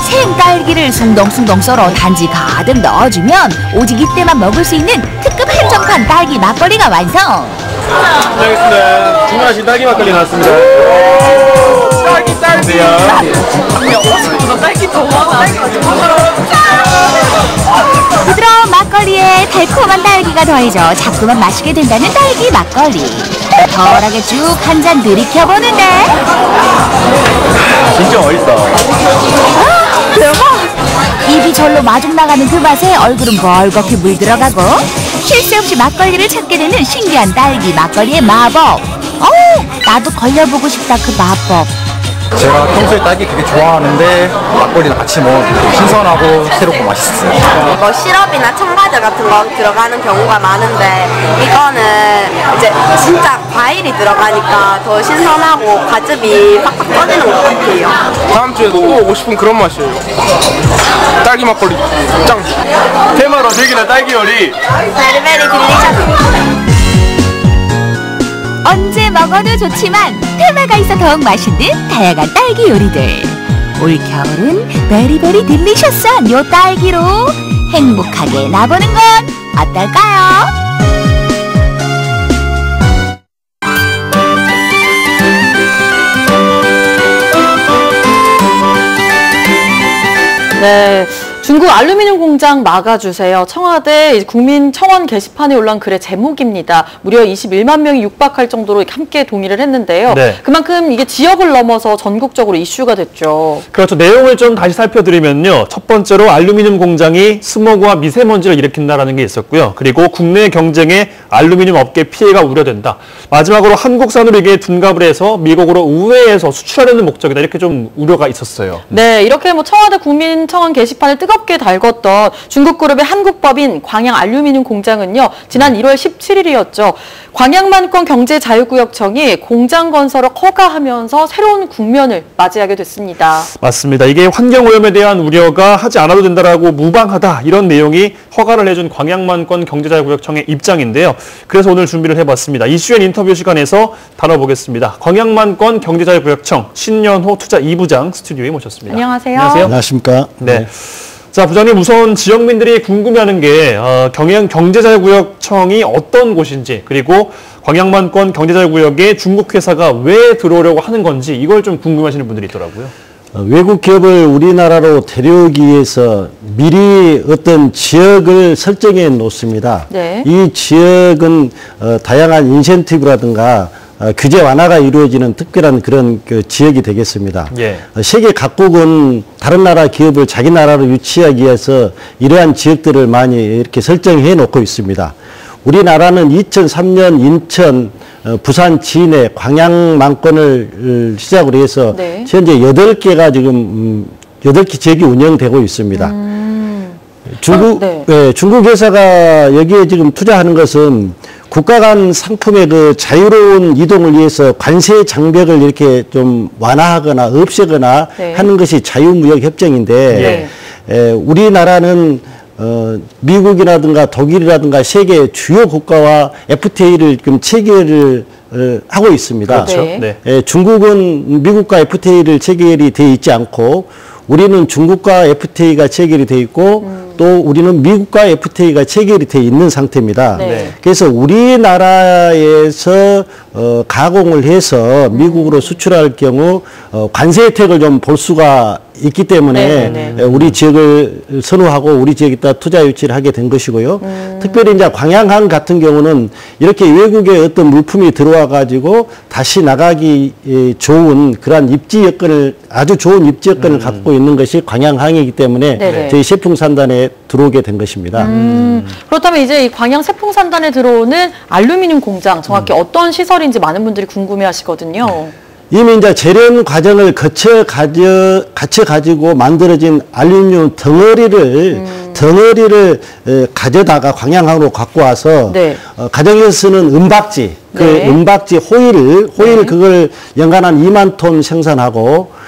생딸기를 숭덩숭덩 썰어 단지 가득 넣어주면 오직 이때만 먹을 수 있는 특급 한정판 딸기 막걸리가 완성. 안녕하십니까. 주문하신 딸기 막걸리 나왔습니다. 딸기. 딸기 더 많아. 부드러운 막걸리에 달콤한 딸기가 더해져 자꾸만 마시게 된다는 딸기 막걸리. 덜하게 쭉 한 잔 들이켜보는데 진짜 맛있다. 대박! 입이 절로 마중 나가는 그 맛에 얼굴은 벌겋게 물들어가고 쉴 새 없이 막걸리를 찾게 되는 신기한 딸기 막걸리의 마법. 나도 걸려보고 싶다 그 마법. 제가 평소에 딸기 되게 좋아하는데 막걸리는 같이 먹으면 되게 신선하고 새롭고 맛있어요. 뭐 시럽이나 첨가제 같은 거 들어가는 경우가 많은데 이거는 이제 진짜 과일이 들어가니까 더 신선하고 과즙이 팍팍 터지는 것 같아요. 다음 주에도 또 오고 싶은 그런 맛이에요. 딸기 막걸리 짱. 테마로 즐기는 딸기 요리. 베리베리 딜리셔스. 언제 먹어도 좋지만 테마가 있어 더욱 맛있는 다양한 딸기 요리들. 올 겨울은 베리베리 딜리셔스한 요 딸기로 행복하게 나보는 건 어떨까요? 네. 중국 알루미늄 공장 막아주세요. 청와대 국민청원 게시판에 올라온 글의 제목입니다. 무려 21만 명이 육박할 정도로 함께 동의를 했는데요. 네. 그만큼 이게 지역을 넘어서 전국적으로 이슈가 됐죠. 그렇죠. 내용을 좀 다시 살펴드리면요. 첫 번째로 알루미늄 공장이 스모그와 미세먼지를 일으킨다라는 게 있었고요. 그리고 국내 경쟁에 알루미늄 업계 피해가 우려된다. 마지막으로 한국산으로 이게 둔갑을 해서 미국으로 우회해서 수출하려는 목적이다. 이렇게 좀 우려가 있었어요. 네, 이렇게 뭐 청와대 국민청원 게시판을 뜨겁게 달궜던 중국 그룹의 한국법인 광양 알루미늄 공장은요. 지난 1월 17일이었죠. 광양만권 경제자유구역청이 공장 건설을 허가하면서 새로운 국면을 맞이하게 됐습니다. 맞습니다. 이게 환경오염에 대한 우려가 하지 않아도 된다라고 무방하다. 이런 내용이 허가를 해준 광양만권 경제자유구역청의 입장인데요. 그래서 오늘 준비를 해봤습니다. 이슈엔 인터뷰 시간에서 다뤄보겠습니다. 광양만권 경제자유구역청 신연호 투자 2부장 스튜디오에 모셨습니다. 안녕하세요. 안녕하세요. 안녕하십니까. 네. 자, 부장님, 우선 지역민들이 궁금해하는 게 광양 경제자유구역청이 어떤 곳인지, 그리고 광양만권 경제자유구역에 중국 회사가 왜 들어오려고 하는 건지 이걸 좀 궁금해하시는 분들이 있더라고요. 외국 기업을 우리나라로 데려오기 위해서 미리 어떤 지역을 설정해 놓습니다. 네. 이 지역은 다양한 인센티브라든가 규제 완화가 이루어지는 특별한 그런 그 지역이 되겠습니다. 예. 세계 각국은 다른 나라 기업을 자기 나라로 유치하기 위해서 이러한 지역들을 많이 이렇게 설정해 놓고 있습니다. 우리나라는 2003년 인천, 부산, 진해, 광양만권을 시작으로 해서 네. 현재 8개가 지금 8개 지역이 운영되고 있습니다. 중국 회사가 여기에 지금 투자하는 것은 국가 간 상품의 그 자유로운 이동을 위해서 관세 장벽을 이렇게 좀 완화하거나 없애거나 네. 하는 것이 자유무역 협정인데 우리나라는 미국이라든가 독일이라든가 세계 주요 국가와 FTA를 지금 체결을 하고 있습니다. 그렇죠. 네. 중국은 미국과 FTA를 체결이 돼 있지 않고 우리는 중국과 FTA가 체결이 돼 있고 또 우리는 미국과 FTA가 체결이 돼 있는 상태입니다. 네. 그래서 우리나라에서 가공을 해서 미국으로 수출할 경우 관세 혜택을 좀 볼 수가 있기 때문에 우리 지역을 선호하고 우리 지역에다 투자 유치를 하게 된 것이고요. 특별히 이제 광양항 같은 경우는 이렇게 외국의 어떤 물품이 들어와 가지고 다시 나가기 좋은 그러한 입지 여건을 아주 좋은 입지 여건을 갖고 있는 것이 광양항이기 때문에 저희 세풍산단에 들어오게 된 것입니다. 그렇다면 이제 이 광양 세풍산단에 들어오는 알루미늄 공장 정확히 어떤 시설인지 많은 분들이 궁금해하시거든요. 이미 이제 재련 과정을 거쳐 가지고 만들어진 알루미늄 덩어리를 가져다가 광양항으로 갖고 와서 가정에서 쓰는 은박지, 그 은박지 호일 그걸 연간 한 2만 톤 생산하고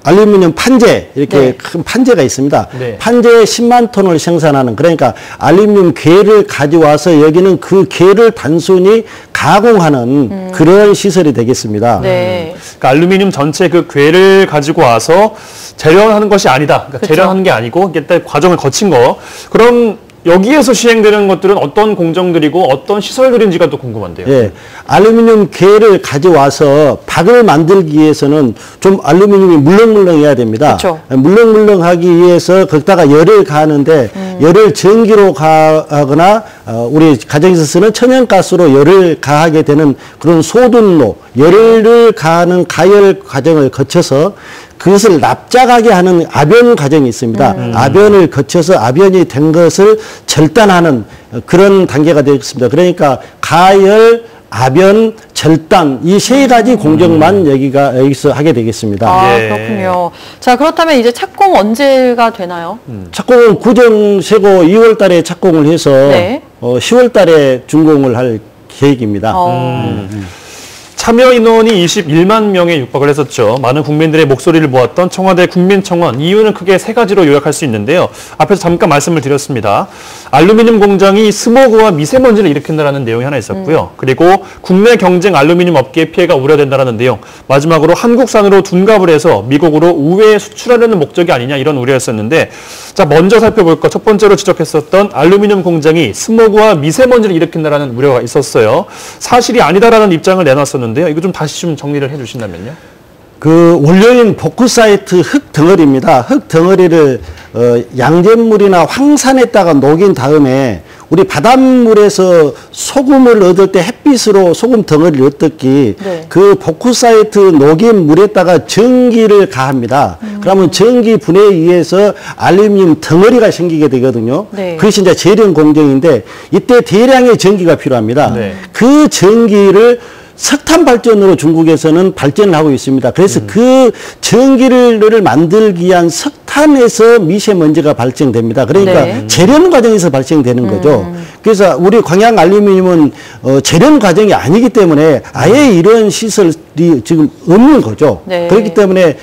알루미늄 판재, 이렇게 큰 판재가 있습니다. 판재 10만 톤을 생산하는, 그러니까 알루미늄 괴를 가져와서 여기는 그 괴를 단순히 가공하는 그런 시설이 되겠습니다. 그러니까 알루미늄 전체 그 괴를 가지고 와서 재련하는 것이 아니다. 그러니까 재련하는 게 아니고 일단 과정을 거친 거. 그럼 여기에서 시행되는 것들은 어떤 공정들이고 어떤 시설들인지가 또 궁금한데요. 예, 알루미늄 괴를 가져와서 박을 만들기 위해서는 좀 알루미늄이 물렁물렁해야 됩니다. 그렇죠. 물렁물렁하기 위해서 거기다가 열을 가하는데 열을 전기로 가하거나 우리 가정에서 쓰는 천연가스로 열을 가하게 되는 그런 소둔로, 열을 가하는 가열 과정을 거쳐서 그것을 납작하게 하는 압연 과정이 있습니다. 압연을 거쳐서 압연이 된 것을 절단하는 그런 단계가 되겠습니다. 그러니까 가열, 아변, 절단 이 세 가지 공정만 여기서 하게 되겠습니다. 아, 그렇군요. 자, 그렇다면 이제 착공 언제가 되나요? 착공은 구정세고 2월 달에 착공을 해서 10월 달에 준공을 할 계획입니다. 참여 인원이 21만 명에 육박을 했었죠. 많은 국민들의 목소리를 모았던 청와대 국민청원. 이유는 크게 세 가지로 요약할 수 있는데요. 앞에서 잠깐 말씀을 드렸습니다. 알루미늄 공장이 스모그와 미세먼지를 일으킨다는 내용이 하나 있었고요. 그리고 국내 경쟁 알루미늄 업계의 피해가 우려된다는 내용. 마지막으로 한국산으로 둔갑을 해서 미국으로 우회에 수출하려는 목적이 아니냐 이런 우려였었는데, 자, 먼저 살펴볼 것. 첫 번째로 지적했었던 알루미늄 공장이 스모그와 미세먼지를 일으킨다는 우려가 있었어요. 사실이 아니다라는 입장을 내놨었는데 이거 좀 다시 좀 정리를 해주신다면요. 그 원료인 보크사이트 흙 덩어리입니다. 흙 덩어리를 양잿물이나 황산에다가 녹인 다음에 우리 바닷물에서 소금을 얻을 때 햇빛으로 소금 덩어리를 얻었기 그 보크사이트 녹인 물에다가 전기를 가합니다. 그러면 전기 분해에 의해서 알루미늄 덩어리가 생기게 되거든요. 그것이 이제 재련 공정인데 이때 대량의 전기가 필요합니다. 그 전기를 석탄 발전으로 중국에서는 발전을 하고 있습니다. 그래서 그 전기를 만들기 위한 석탄에서 미세먼지가 발생됩니다. 그러니까 재련 과정에서 발생되는 거죠. 그래서 우리 광양 알루미늄은 재련 과정이 아니기 때문에 아예 이런 시설이 지금 없는 거죠. 그렇기 때문에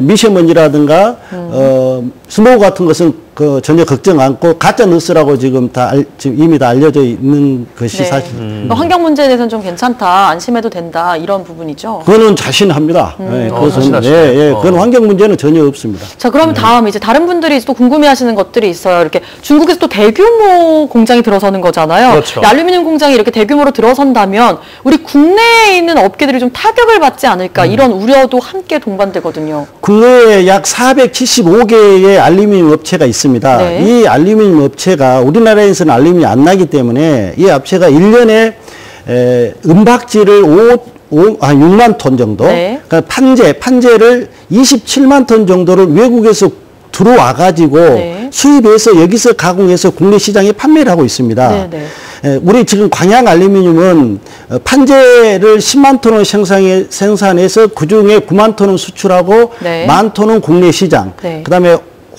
미세먼지라든가 스모그 같은 것은 전혀 걱정 않고 가짜 뉴스라고 지금 이미 다 알려져 있는 것이 사실입니다. 환경 문제에 대해서는 좀 괜찮다, 안심해도 된다 이런 부분이죠. 그거는 자신합니다. 그건 환경 문제는 전혀 없습니다. 자, 그럼 다음 이제 다른 분들이 또 궁금해하시는 것들이 있어요. 이렇게 중국에서 또 대규모 공장이 들어서는 거잖아요. 그렇죠. 알루미늄 공장이 이렇게 대규모로 들어선다면 우리 국내에 있는 업계들이 좀 타격을 받지 않을까 이런 우려도 함께 동반되거든요. 국내에 약 475개의 알루미늄 업체가 있습니다. 이 알루미늄 업체가 우리나라에서는 알루미늄이 안 나기 때문에 이 업체가 1년에 은박지를 6만 톤 정도, 그러니까 판재를 27만 톤 정도를 외국에서 들어와 가지고 수입해서 여기서 가공해서 국내 시장에 판매를 하고 있습니다. 우리 지금 광양 알루미늄은 판재를 10만 톤을 생산해서 그중에 9만 톤은 수출하고 1만 톤은 국내 시장. 그다음에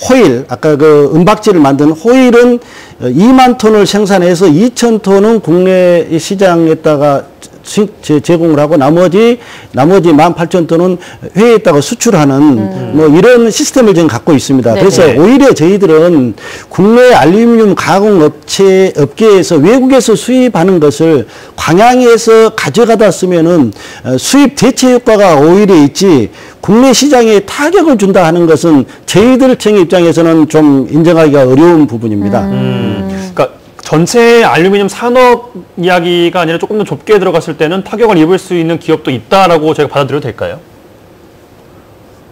호일, 아까 그 은박지를 만든 호일은 2만 톤을 생산해서 2천 톤은 국내 시장에다가 제공을 하고 나머지 18,000톤은 해외에다가 수출하는 뭐 이런 시스템을 지금 갖고 있습니다. 그래서 오히려 저희들은 국내 알루미늄 가공 업계에서 외국에서 수입하는 것을 광양에서 가져가다 쓰면은 수입 대체 효과가 오히려 있지 국내 시장에 타격을 준다 하는 것은 저희들 청 입장에서는 좀 인정하기가 어려운 부분입니다. 그러니까 전체 알루미늄 산업 이야기가 아니라 조금 더 좁게 들어갔을 때는 타격을 입을 수 있는 기업도 있다라고 제가 받아들여도 될까요?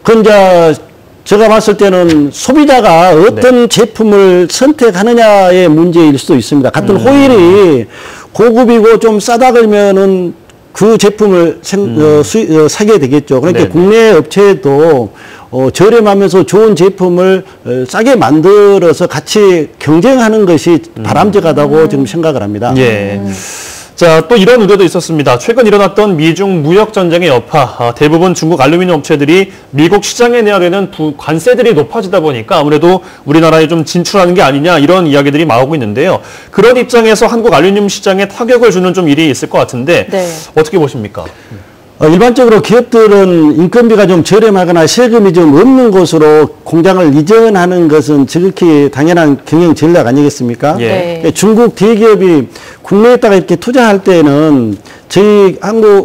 그건 이제 제가 봤을 때는 소비자가 어떤 제품을 선택하느냐의 문제일 수도 있습니다. 같은 호일이 고급이고 좀 싸다 그러면은 그 제품을 사게 되겠죠. 그러니까 국내 업체도 저렴하면서 좋은 제품을 싸게 만들어서 같이 경쟁하는 것이 바람직하다고 지금 생각을 합니다. 자, 또 이런 우려도 있었습니다. 최근 일어났던 미중 무역 전쟁의 여파, 대부분 중국 알루미늄 업체들이 미국 시장에 내야 되는 관세들이 높아지다 보니까 아무래도 우리나라에 좀 진출하는 게 아니냐 이런 이야기들이 나오고 있는데요. 그런 입장에서 한국 알루미늄 시장에 타격을 주는 좀 일이 있을 것 같은데 어떻게 보십니까? 일반적으로 기업들은 인건비가 좀 저렴하거나 세금이 좀 없는 곳으로 공장을 이전하는 것은 지극히 당연한 경영 전략 아니겠습니까? 중국 대기업이 국내에다가 이렇게 투자할 때는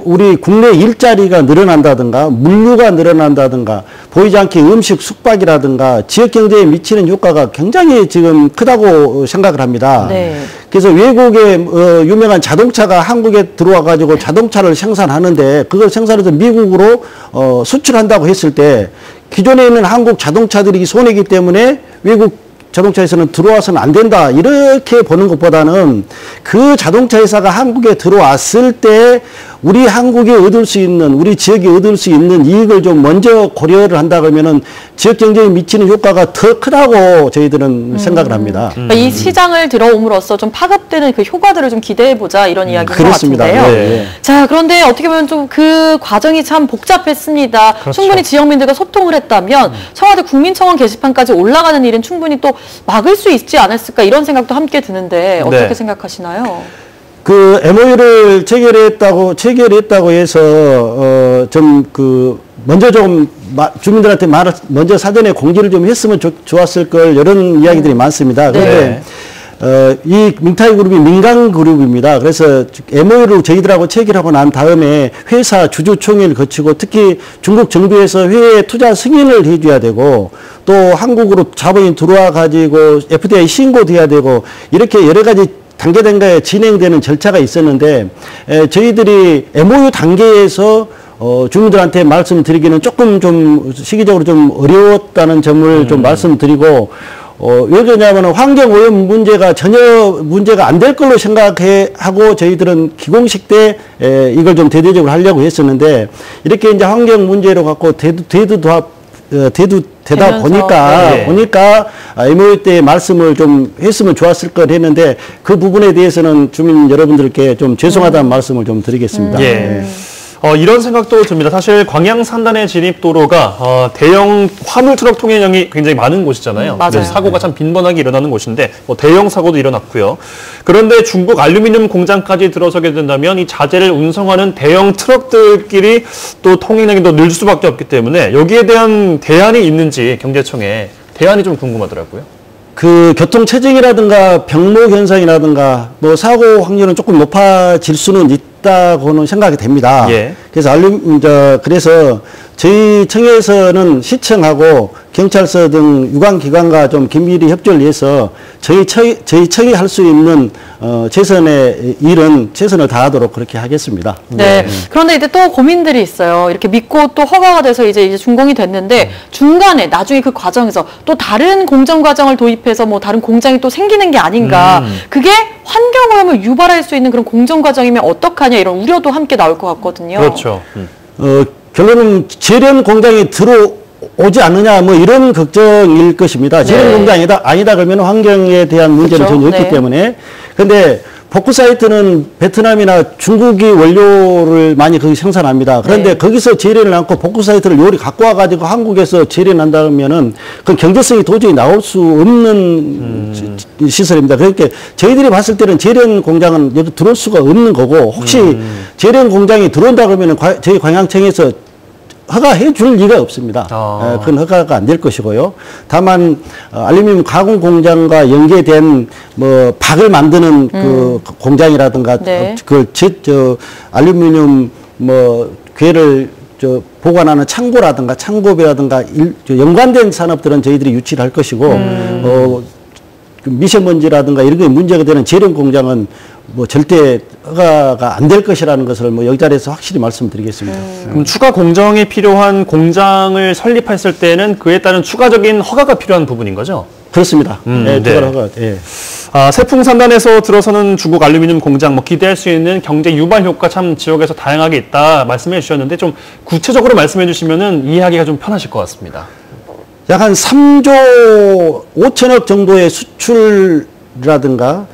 우리 국내 일자리가 늘어난다든가 물류가 늘어난다든가 보이지 않게 음식 숙박이라든가 지역 경제에 미치는 효과가 굉장히 지금 크다고 생각을 합니다. 그래서 외국의 유명한 자동차가 한국에 들어와 가지고 자동차를 생산하는데 그걸 생산해서 미국으로 수출한다고 했을 때 기존에 있는 한국 자동차들이 손해이기 때문에 외국 자동차 회사는 들어와서는 안 된다 이렇게 보는 것보다는 그 자동차 회사가 한국에 들어왔을 때 우리 한국에 얻을 수 있는 우리 지역에 얻을 수 있는 이익을 좀 먼저 고려를 한다 그러면은 지역 경제에 미치는 효과가 더 크다고 저희들은 생각을 합니다. 그러니까 이 시장을 들어옴으로써 좀 파급되는 그 효과들을 좀 기대해 보자 이런 이야기인 것 같은데요. 네. 자, 그런데 어떻게 보면 좀 그 과정이 참 복잡했습니다. 그렇죠. 충분히 지역민들과 소통을 했다면 청와대 국민청원 게시판까지 올라가는 일은 충분히 또 막을 수 있지 않았을까 이런 생각도 함께 드는데 어떻게 네. 생각하시나요? 그 MOU를 체결했다고 해서 먼저 좀 주민들한테 먼저 사전에 공지를 좀 했으면 좋았을 걸 이런 이야기들이 많습니다. 그런데 이 밍타이 그룹이 민간 그룹입니다. 그래서 MOU를 저희들하고 체결하고 난 다음에 회사 주주총회를 거치고 특히 중국 정부에서 회에 투자 승인을 해줘야 되고 또 한국으로 자본이 들어와 가지고 FDI 신고돼야 되고 이렇게 여러 가지 단계단계에 진행되는 절차가 있었는데 저희들이 MOU 단계에서 주민들한테 말씀드리기는 조금 좀 시기적으로 좀 어려웠다는 점을 좀 말씀드리고 왜 그러냐면 환경오염 문제가 전혀 문제가 안 될 걸로 생각하고 저희들은 기공식 때 이걸 좀 대대적으로 하려고 했었는데 이렇게 이제 환경 문제로 갖고 되다 보니까 MOU 때 말씀을 좀 했으면 좋았을 것 했는데 그 부분에 대해서는 주민 여러분들께 좀 죄송하다는 말씀을 좀 드리겠습니다. 예. 이런 생각도 듭니다. 사실 광양산단의 진입도로가 대형 화물 트럭 통행량이 굉장히 많은 곳이잖아요. 맞아요. 사고가 참 빈번하게 일어나는 곳인데 대형 사고도 일어났고요. 그런데 중국 알루미늄 공장까지 들어서게 된다면 이 자재를 운송하는 대형 트럭들끼리 또 통행량이 더 늘 수밖에 없기 때문에 여기에 대한 대안이 있는지 경제청에 대안이 좀 궁금하더라고요. 그 교통 체증이라든가 병목 현상이라든가 뭐 사고 확률은 조금 높아질 수는 있다고는 생각이 됩니다. 예. 그래서 그래서 저희 청에서는 시청하고 경찰서 등 유관기관과 좀 긴밀히 협조를 해서 저희 청이 할 수 있는 최선의 일은 최선을 다하도록 그렇게 하겠습니다. 네. 그런데 이제 또 고민들이 있어요. 이렇게 믿고 또 허가가 돼서 이제 준공이 됐는데 중간에 나중에 그 과정에서 또 다른 공정 과정을 도입해서 뭐 다른 공장이 또 생기는 게 아닌가. 그게 환경오염을 유발할 수 있는 그런 공정 과정이면 어떡하냐 이런 우려도 함께 나올 것 같거든요. 그렇죠. 결론은 재련 공장이 들어오지 않느냐 뭐 이런 걱정일 것입니다. 재련 공장이 아니다 그러면 환경에 대한 문제는 그렇죠? 전혀 없기 때문에. 근데 포크 사이트는 베트남이나 중국이 원료를 많이 거기 생산합니다. 그런데 거기서 재련을 않고 포크 사이트를 요리 갖고 와가지고 한국에서 재련한다 그러면은 그 경제성이 도저히 나올 수 없는 시설입니다. 그러니까 저희들이 봤을 때는 재련 공장은 여기 들어올 수가 없는 거고 혹시 재련 공장이 들어온다 그러면은 저희 광양청에서 허가해 줄 리가 없습니다. 그건 허가가 안 될 것이고요. 다만 알루미늄 가공 공장과 연계된 뭐 박을 만드는 그 공장이라든가 알루미늄 뭐 괴를 보관하는 창고라든가 창고배라든가 연관된 산업들은 저희들이 유치를 할 것이고 미세먼지라든가 이런 게 문제가 되는 재련 공장은 뭐 절대 허가가 안 될 것이라는 것을 뭐 여기 자리에서 확실히 말씀드리겠습니다. 그럼 추가 공정이 필요한 공장을 설립했을 때는 그에 따른 추가적인 허가가 필요한 부분인 거죠? 그렇습니다. 추가 허가. 세풍산단에서 들어서는 중국 알루미늄 공장 뭐 기대할 수 있는 경제 유발 효과 참 지역에서 다양하게 있다 말씀해 주셨는데 좀 구체적으로 말씀해 주시면은 이해하기가 좀 편하실 것 같습니다. 약 한 3조 5천억 정도의 수출이라든가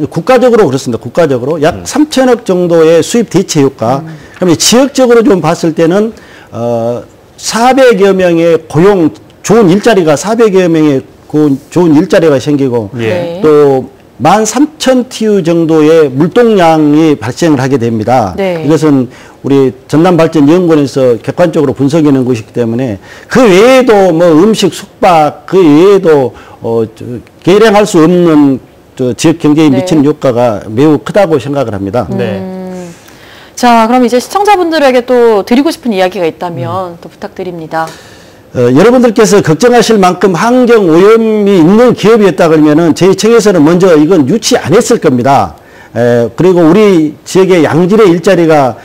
국가적으로 그렇습니다. 국가적으로 약 3천억 정도의 수입 대체 효과. 그러면 지역적으로 좀 봤을 때는 400여 명의 고용 좋은 일자리가 400여 명의 좋은 일자리가 생기고 또 13,000TU 정도의 물동량이 발생을 하게 됩니다. 이것은 우리 전남발전연구원에서 객관적으로 분석해 놓은 것이기 때문에 그 외에도 뭐 음식, 숙박, 그 외에도 계량할 수 없는 지역 경제에 미치는 효과가 매우 크다고 생각을 합니다. 자, 그럼 이제 시청자분들에게 또 드리고 싶은 이야기가 있다면 또 부탁드립니다. 여러분들께서 걱정하실 만큼 환경 오염이 있는 기업이었다 그러면은 저희 청에서는 먼저 이건 유치 안 했을 겁니다. 그리고 우리 지역의 양질의 일자리가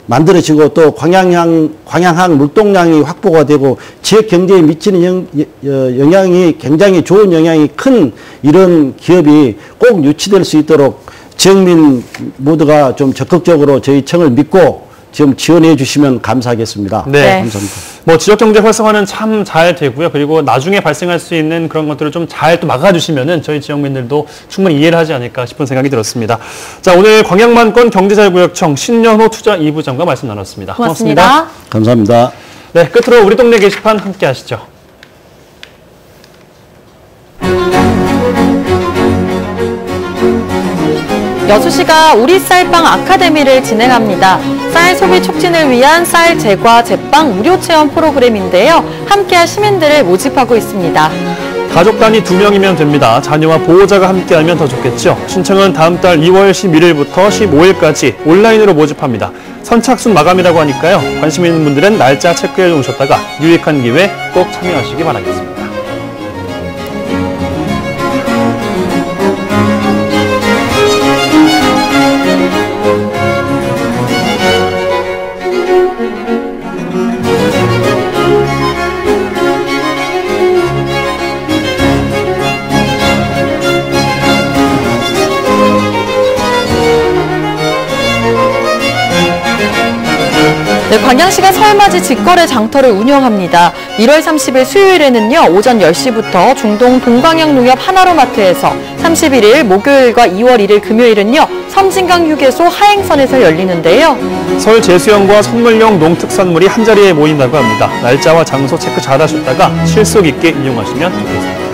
만들어지고 또 광양항 물동량이 확보가 되고 지역 경제에 미치는 영향이 굉장히 좋은 영향이 큰 이런 기업이 꼭 유치될 수 있도록 지역민 모두가 좀 적극적으로 저희 청을 믿고 좀 지원해 주시면 감사하겠습니다. 네. 감사합니다. 뭐 지역 경제 활성화는 참 잘 되고요. 그리고 나중에 발생할 수 있는 그런 것들을 좀 잘 또 막아주시면은 저희 지역민들도 충분히 이해를 하지 않을까 싶은 생각이 들었습니다. 자, 오늘 광양만권 경제자유구역청 신년호 투자 2부장과 말씀 나눴습니다. 고맙습니다. 감사합니다. 네, 끝으로 우리 동네 게시판 함께 하시죠. 여수시가 우리 쌀빵 아카데미를 진행합니다. 쌀 소비 촉진을 위한 쌀 제과 제빵 무료 체험 프로그램인데요. 함께할 시민들을 모집하고 있습니다. 가족 단위 2명이면 됩니다. 자녀와 보호자가 함께하면 더 좋겠죠. 신청은 다음 달 2월 11일부터 15일까지 온라인으로 모집합니다. 선착순 마감이라고 하니까요. 관심 있는 분들은 날짜 체크해 놓으셨다가 유익한 기회 꼭 참여하시기 바라겠습니다. 네, 광양시가 설맞이 직거래 장터를 운영합니다. 1월 30일 수요일에는요, 오전 10시부터 중동 동광양 농협 하나로마트에서 31일 목요일과 2월 1일 금요일은요, 섬진강 휴게소 하행선에서 열리는데요. 설 제수형과 선물용 농특산물이 한자리에 모인다고 합니다. 날짜와 장소 체크 잘 하셨다가 실속 있게 이용하시면 좋겠습니다.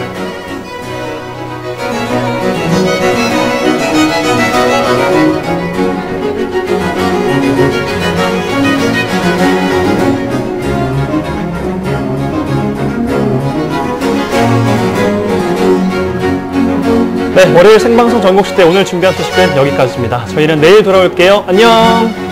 네, 월요일 생방송 전국시대 오늘 준비한 소식은 여기까지입니다. 저희는 내일 돌아올게요. 안녕!